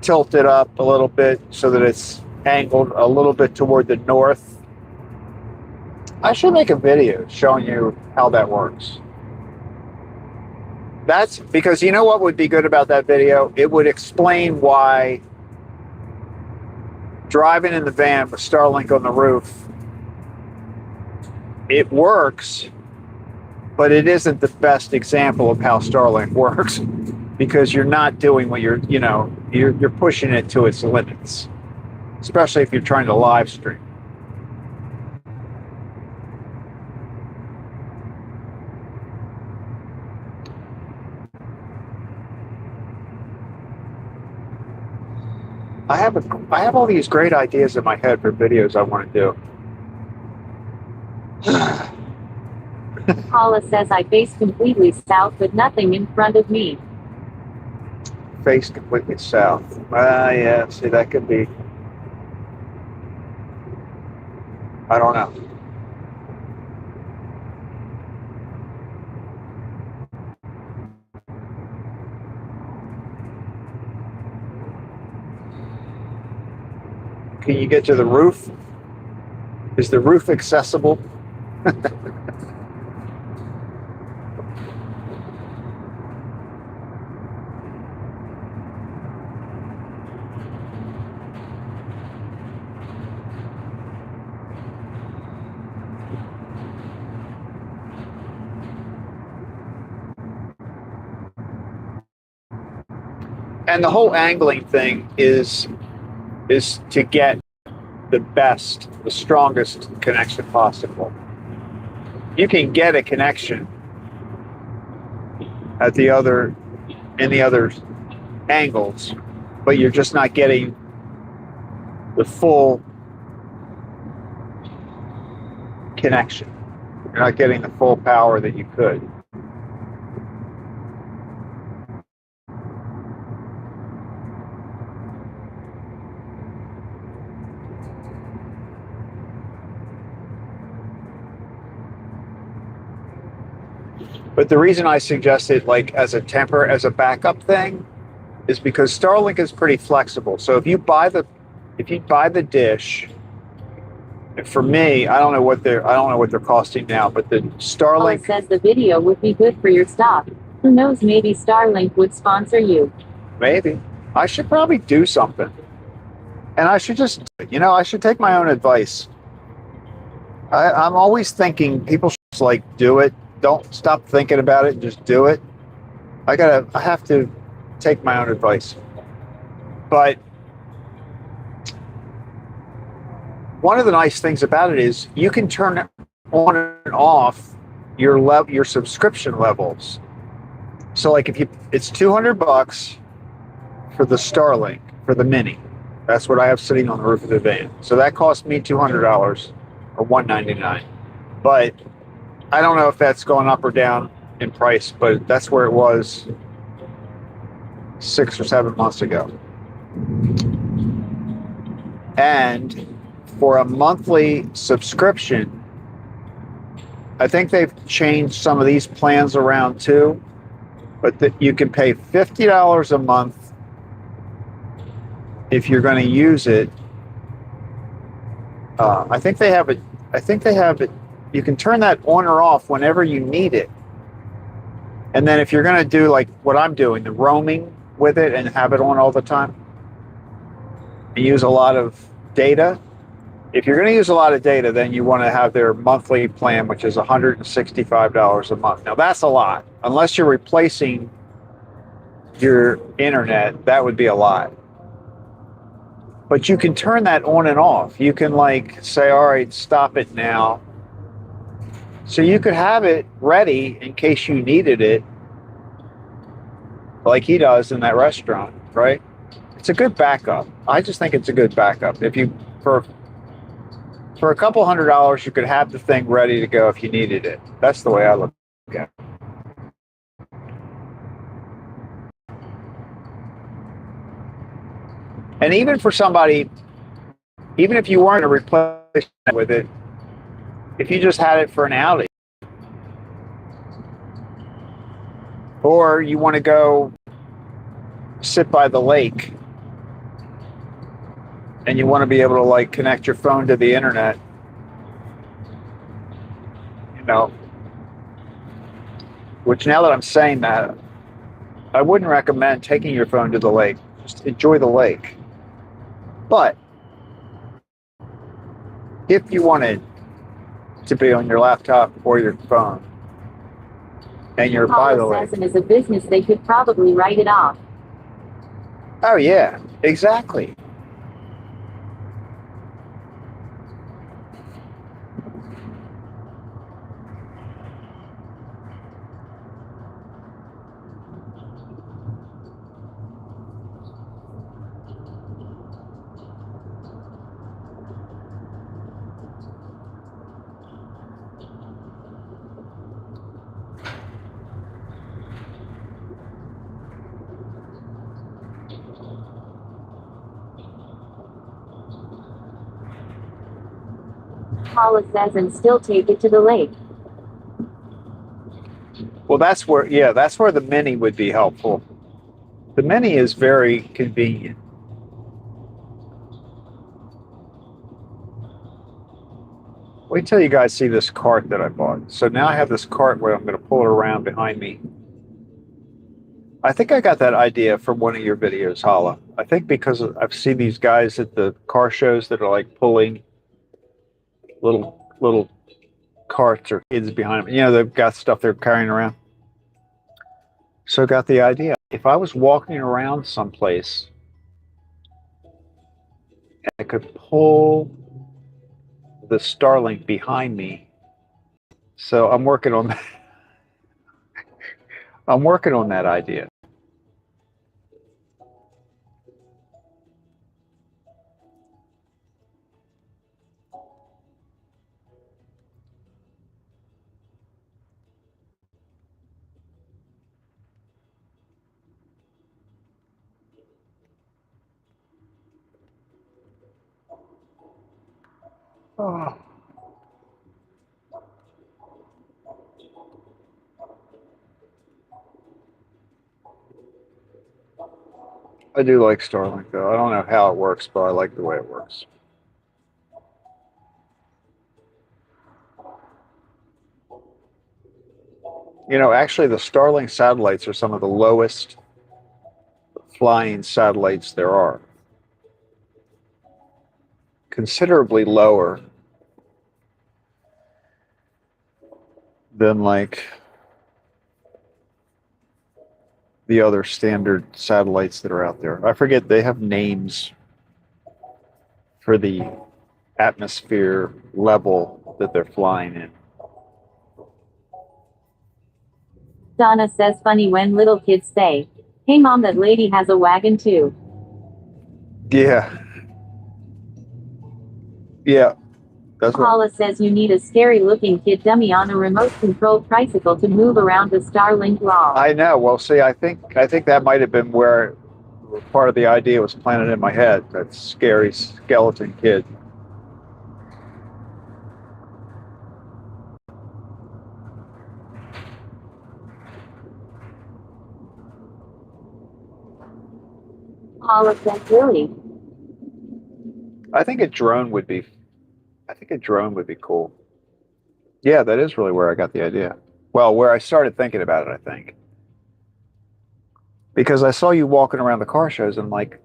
tilt it up a little bit so that it's angled a little bit toward the north. I should make a video showing you how that works. That's because you know what would be good about that video? It would explain why driving in the van with Starlink on the roof, it works, but it isn't the best example of how Starlink works because you're not doing what you're pushing it to its limits, especially if you're trying to live stream. I have all these great ideas in my head for videos I want to do. Paula says I face completely south but nothing in front of me. Face completely south. Yeah, see, that could be. I don't know. Can you get to the roof? Is the roof accessible? And the whole angling thing is to get the best, the strongest connection possible. You can get a connection at the other angles, but you're just not getting the full connection. You're not getting the full power that you could. But the reason I suggest it like as a backup thing is because Starlink is pretty flexible. So if you buy the dish, for me, I don't know what they're costing now, but the Starlink Paula says the video would be good for your stock. Who knows, maybe Starlink would sponsor you. Maybe. I should probably do something. And I should just, I should take my own advice. I'm always thinking people should just like do it. Don't stop thinking about it and just do it. I have to take my own advice. But one of the nice things about it is you can turn on and off your subscription levels. So like it's $200 for the Starlink, for the mini. That's what I have sitting on the roof of the van. So that cost me $200 or $199. But I don't know if that's going up or down in price, but that's where it was 6 or 7 months ago. And for a monthly subscription, I think they've changed some of these plans around too, but that you can pay $50 a month if you're going to use it. I think they have it. You can turn that on or off whenever you need it. And then if you're going to do like what I'm doing, the roaming with it and have it on all the time, and use a lot of data. If you're going to use a lot of data, then you want to have their monthly plan, which is $165 a month. Now that's a lot. Unless you're replacing your internet, that would be a lot. But you can turn that on and off. You can like say, all right, stop it now. So you could have it ready in case you needed it, like he does in that restaurant, right? It's a good backup. I just think it's a good backup. If you, for a couple $100, you could have the thing ready to go if you needed it. That's the way I look at it. And even for somebody, even if you weren't a replacement with it, if you just had it for an outing, or you want to go sit by the lake and you want to be able to like connect your phone to the internet, which now that I'm saying that, I wouldn't recommend taking your phone to the lake. Just enjoy the lake. But if you wanted to be on your laptop or your phone, and you're by the lake. As a business, they could probably write it off. Oh yeah, exactly. Paula says, and still take it to the lake. Well, that's where the mini would be helpful. The mini is very convenient. Wait till you guys see this cart that I bought. So now I have this cart where I'm going to pull it around behind me. I think I got that idea from one of your videos, Hala. I think because I've seen these guys at the car shows that are like pulling little carts or kids behind them. They've got stuff they're carrying around. So I got the idea. if I was walking around someplace, I could pull the Starlink behind me. So I'm working on that. I'm working on that idea. Oh. I do like Starlink though. I don't know how it works, but I like the way it works. You know, actually, the Starlink satellites are some of the lowest flying satellites there are. Considerably lower than like the other standard satellites that are out there. I forget, they have names for the atmosphere level that they're flying in. Donna says funny when little kids say, "Hey mom, that lady has a wagon too." Yeah. Yeah. That's what. Paula says you need a scary looking kid dummy on a remote controlled tricycle to move around the Starlink wall. I know. Well, see, I think that might have been where part of the idea was planted in my head. That scary skeleton kid. Paula says really. I think a drone would be cool. Yeah, that is really where I got the idea. Well, where I started thinking about it, I think. Because I saw you walking around the car shows and I'm like,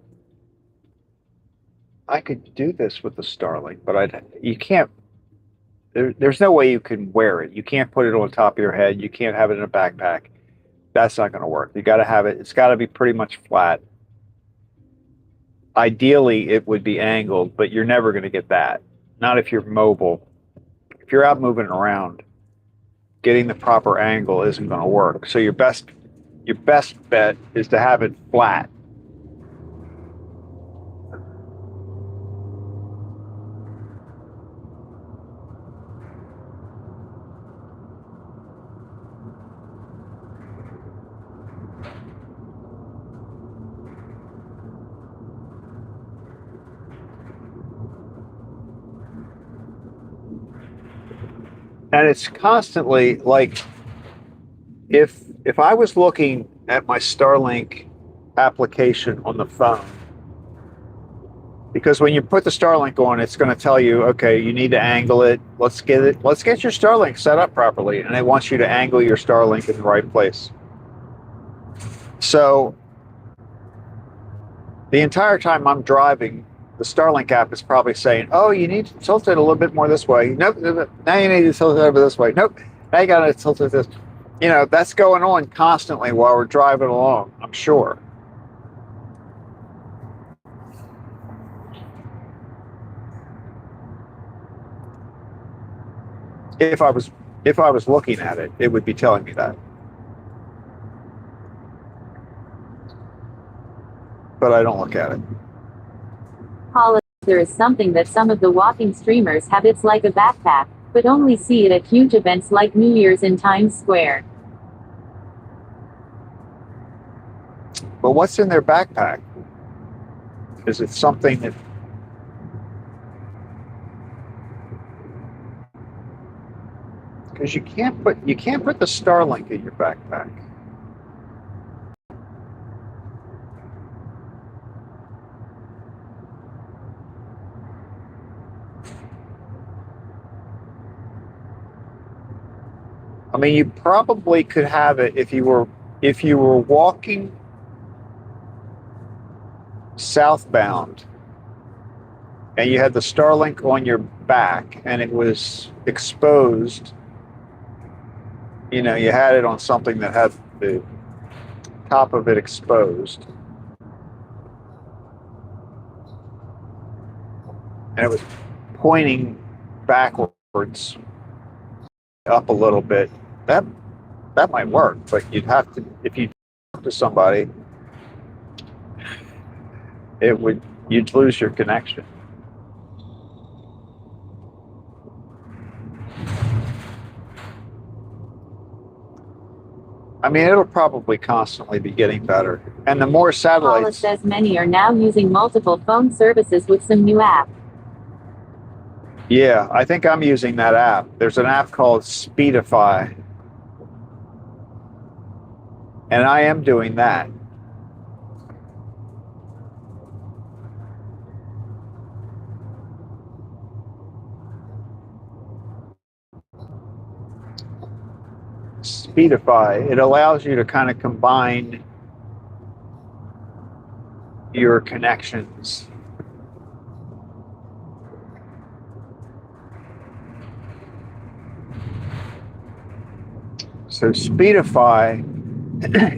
I could do this with the Starlink, but you can't, there's no way you can wear it. You can't put it on top of your head. You can't have it in a backpack. That's not going to work. You got to have it, it's got to be pretty much flat. Ideally, it would be angled, but you're never going to get that. Not if you're mobile. If you're out moving around, getting the proper angle isn't going to work. So your best bet is to have it flat. And it's constantly like, if I was looking at my Starlink application on the phone, because when you put the Starlink on, it's going to tell you, okay, you need to angle it. Let's get your Starlink set up properly, and it wants you to angle your Starlink in the right place. So the entire time I'm driving, the Starlink app is probably saying, oh, you need to tilt it a little bit more this way. Nope, now you need to tilt it over this way. Nope, now you got to tilt it this. You know, that's going on constantly while we're driving along, I'm sure. If I was looking at it, it would be telling me that. But I don't look at it. Paula, there is something that some of the walking streamers have. It's like a backpack, but only see it at huge events like New Year's in Times Square. But what's in their backpack? Is it something that... Because you can't put the Starlink in your backpack. I mean, you probably could have it if you were walking southbound and you had the Starlink on your back and it was exposed. You know, you had it on something that had the top of it exposed. And it was pointing backwards up a little bit. That might work, but you'd have to, if you talk to somebody, you'd lose your connection. I mean, it'll probably constantly be getting better. And the more Paula satellites... says many are now using multiple phone services with some new app. Yeah, I think I'm using that app. There's an app called Speedify. And I am doing that. Speedify, it allows you to kind of combine your connections. So Speedify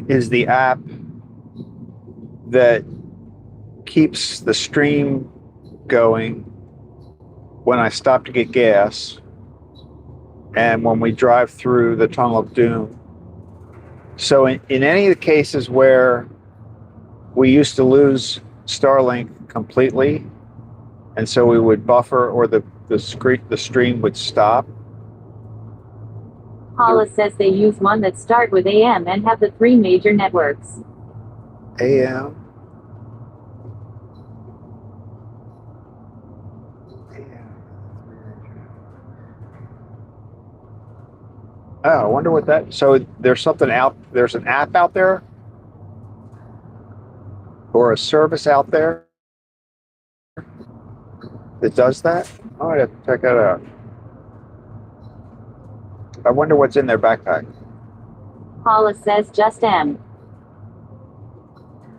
is the app that keeps the stream going when I stop to get gas and when we drive through the Tunnel of Doom. So in any of the cases where we used to lose Starlink completely, and so we would buffer or the stream would stop. Paula says they use one that start with AM and have the 3 major networks. AM. Oh, I wonder what that. So there's something out. There's an app out there, or a service out there that does that. Oh, I have to check that out. I wonder what's in their backpack. Paula says just M.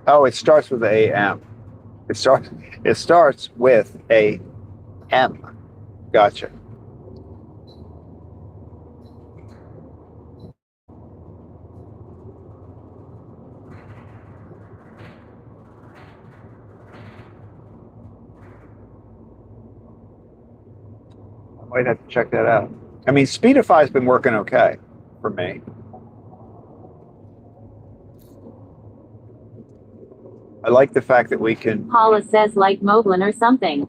Oh, it starts with AM. It starts with a M. Gotcha. I might have to check that out. I mean, Speedify's been working okay for me. I like the fact that we can... Paula says like Moblin or something.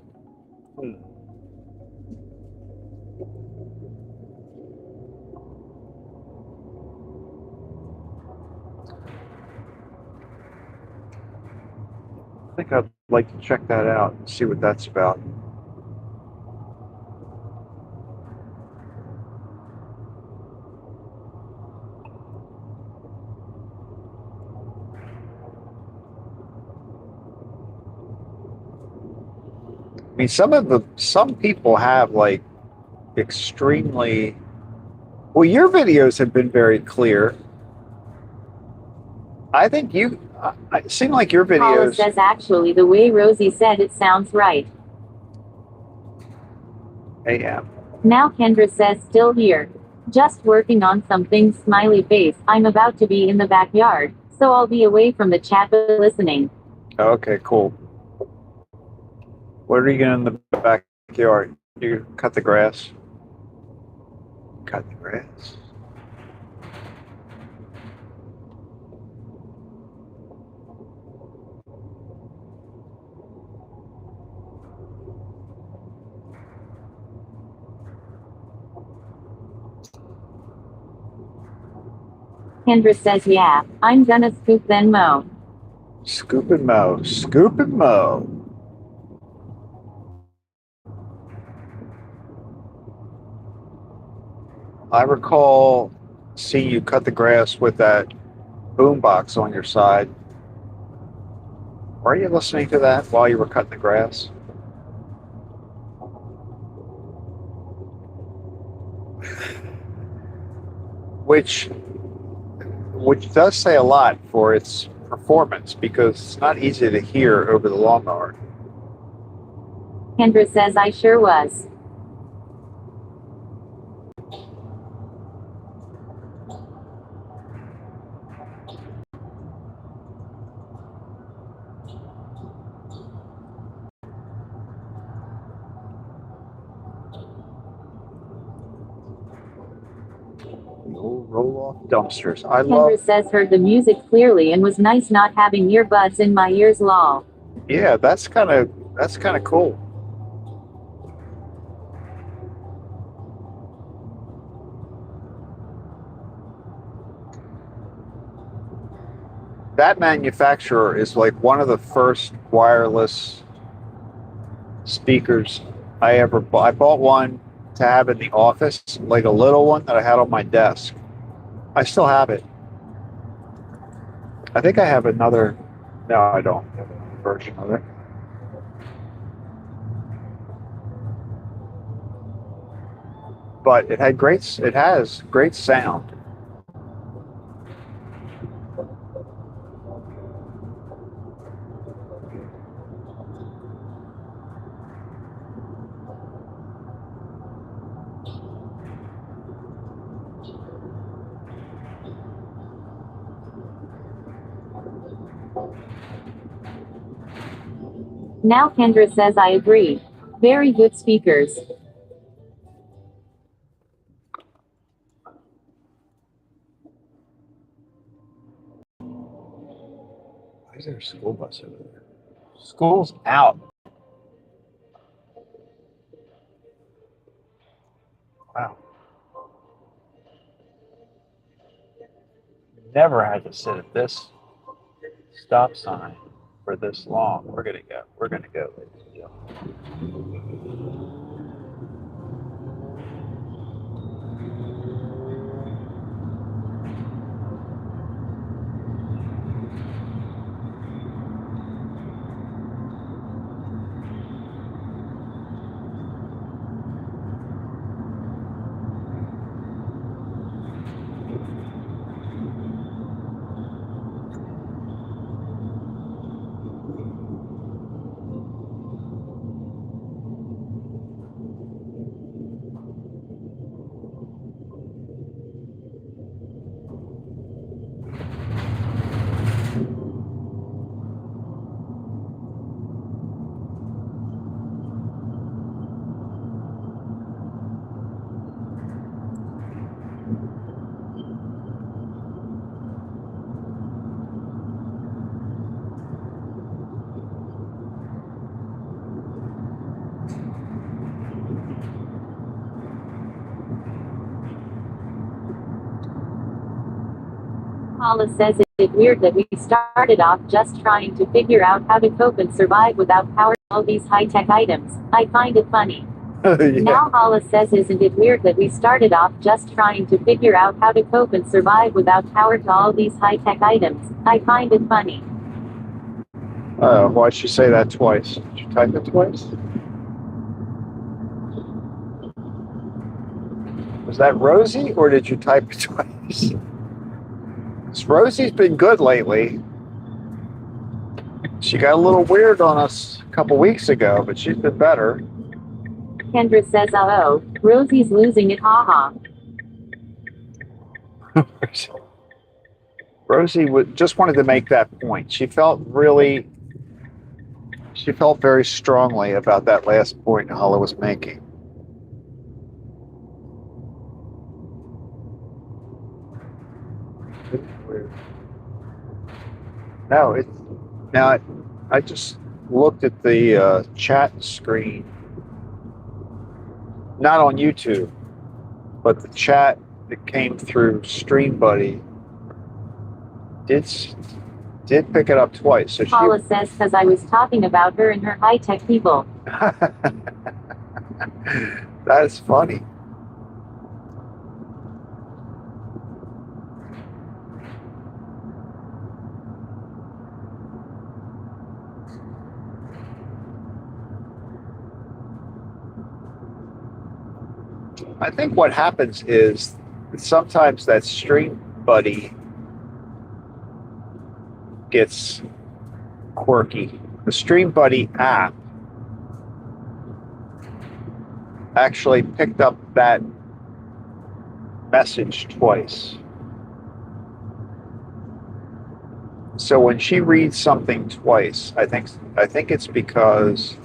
I think I'd like to check that out and see what that's about. I mean, some people have like extremely, well, your videos have been very clear. I think it seemed like your videos. Paula says actually the way Rosie said it sounds right. AM. Now Kendra says still here. Just working on some things, smiley face. I'm about to be in the backyard, so I'll be away from the chat but listening. Okay, cool. What are you doing in the backyard? You cut the grass? Cut the grass. Kendra says yeah, I'm gonna scoop then mow. Scoop and mow. Scoop and mow. I recall seeing you cut the grass with that boombox on your side. Were you listening to that while you were cutting the grass? Which does say a lot for its performance, because it's not easy to hear over the lawnmower. Kendra says I sure was. roll-off dumpsters. I Kendra love. says heard the music clearly and was nice not having earbuds in my ears lol. Yeah, that's kind of cool. That manufacturer is like one of the first wireless speakers I ever bought. I bought one to have in the office, like a little one that I had on my desk. I still have it. I think I have another. No, I don't have another version of it. But it has great sound. Now Kendra says I agree. Very good speakers. Why is there a school bus over there? School's out. Wow. Never had to sit at this stop sign for this long. We're gonna go. We're gonna go, ladies and gentlemen. Paula says it's weird that we started off just trying to figure out how to cope and survive without power to all these high-tech items. I find it funny. Yeah. Now Paula says isn't it weird that we started off just trying to figure out how to cope and survive without power to all these high-tech items. I find it funny. Why'd she say that twice? Did you type it twice? Was that Rosie, or did you type it twice? 'Cause Rosie's been good lately. She got a little weird on us a couple weeks ago, but she's been better. Kendra says oh, Rosie's losing it haha. Rosie just wanted to make that point. She felt very strongly about that last point Hala was making. No, I just looked at the chat screen, not on YouTube, but the chat that came through Stream Buddy did pick it up twice. So Paula says because I was talking about her and her high-tech people. That is funny. I think what happens is sometimes that Stream Buddy gets quirky. The Stream Buddy app actually picked up that message twice. So when she reads something twice, I think it's because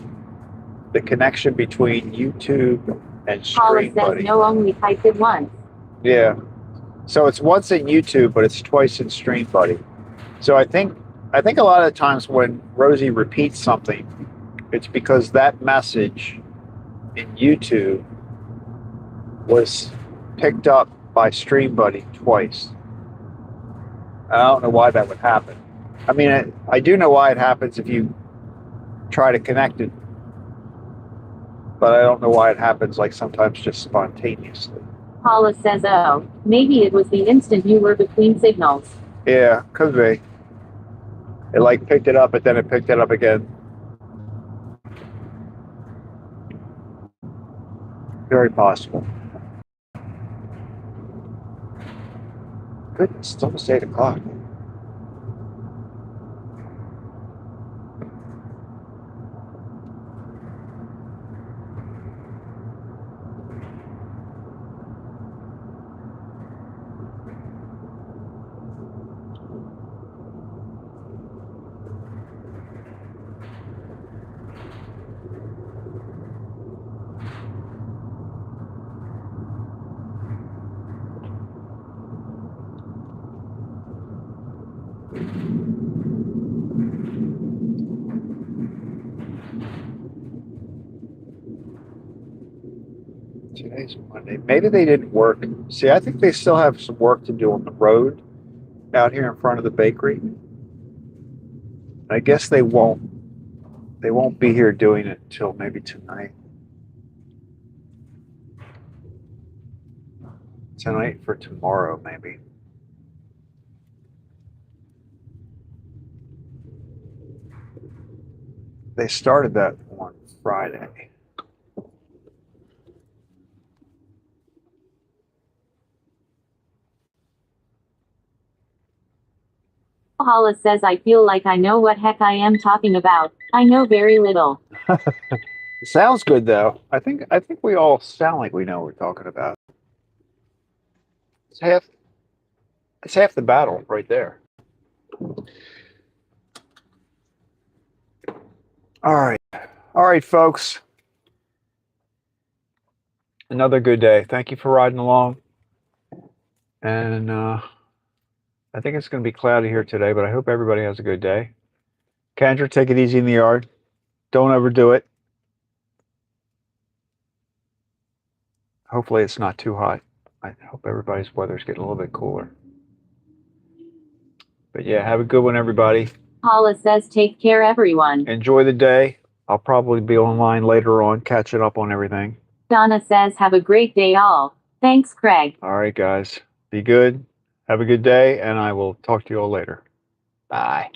the connection between YouTube and Paula Stream says Buddy. no, only typed it once. Yeah. So it's once in YouTube, but it's twice in Stream Buddy. So I think a lot of the times when Rosie repeats something, it's because that message in YouTube was picked up by Stream Buddy twice. I don't know why that would happen. I mean, I do know why it happens if you try to connect it, but I don't know why it happens like sometimes just spontaneously. Paula says, oh, maybe it was the instant you were between signals. Yeah, could be. It like picked it up, but then it picked it up again. Very possible. Goodness, it's almost 8 o'clock. Today's Monday. Maybe they didn't work. See, I think they still have some work to do on the road out here in front of the bakery. I guess they won't be here doing it until maybe tonight. Tonight for tomorrow, maybe. They started that on Friday. Paula says, I feel like I know what heck I am talking about. I know very little. It sounds good though. I think we all sound like we know what we're talking about. It's half the battle right there. All right, folks. Another good day. Thank you for riding along. And I think it's going to be cloudy here today, but I hope everybody has a good day. Kendra, take it easy in the yard. Don't overdo it. Hopefully it's not too hot. I hope everybody's weather's getting a little bit cooler. But yeah, have a good one, everybody. Paula says, take care, everyone. Enjoy the day. I'll probably be online later on, catching up on everything. Donna says, have a great day all. Thanks, Craig. All right, guys. Be good. Have a good day, and I will talk to you all later. Bye.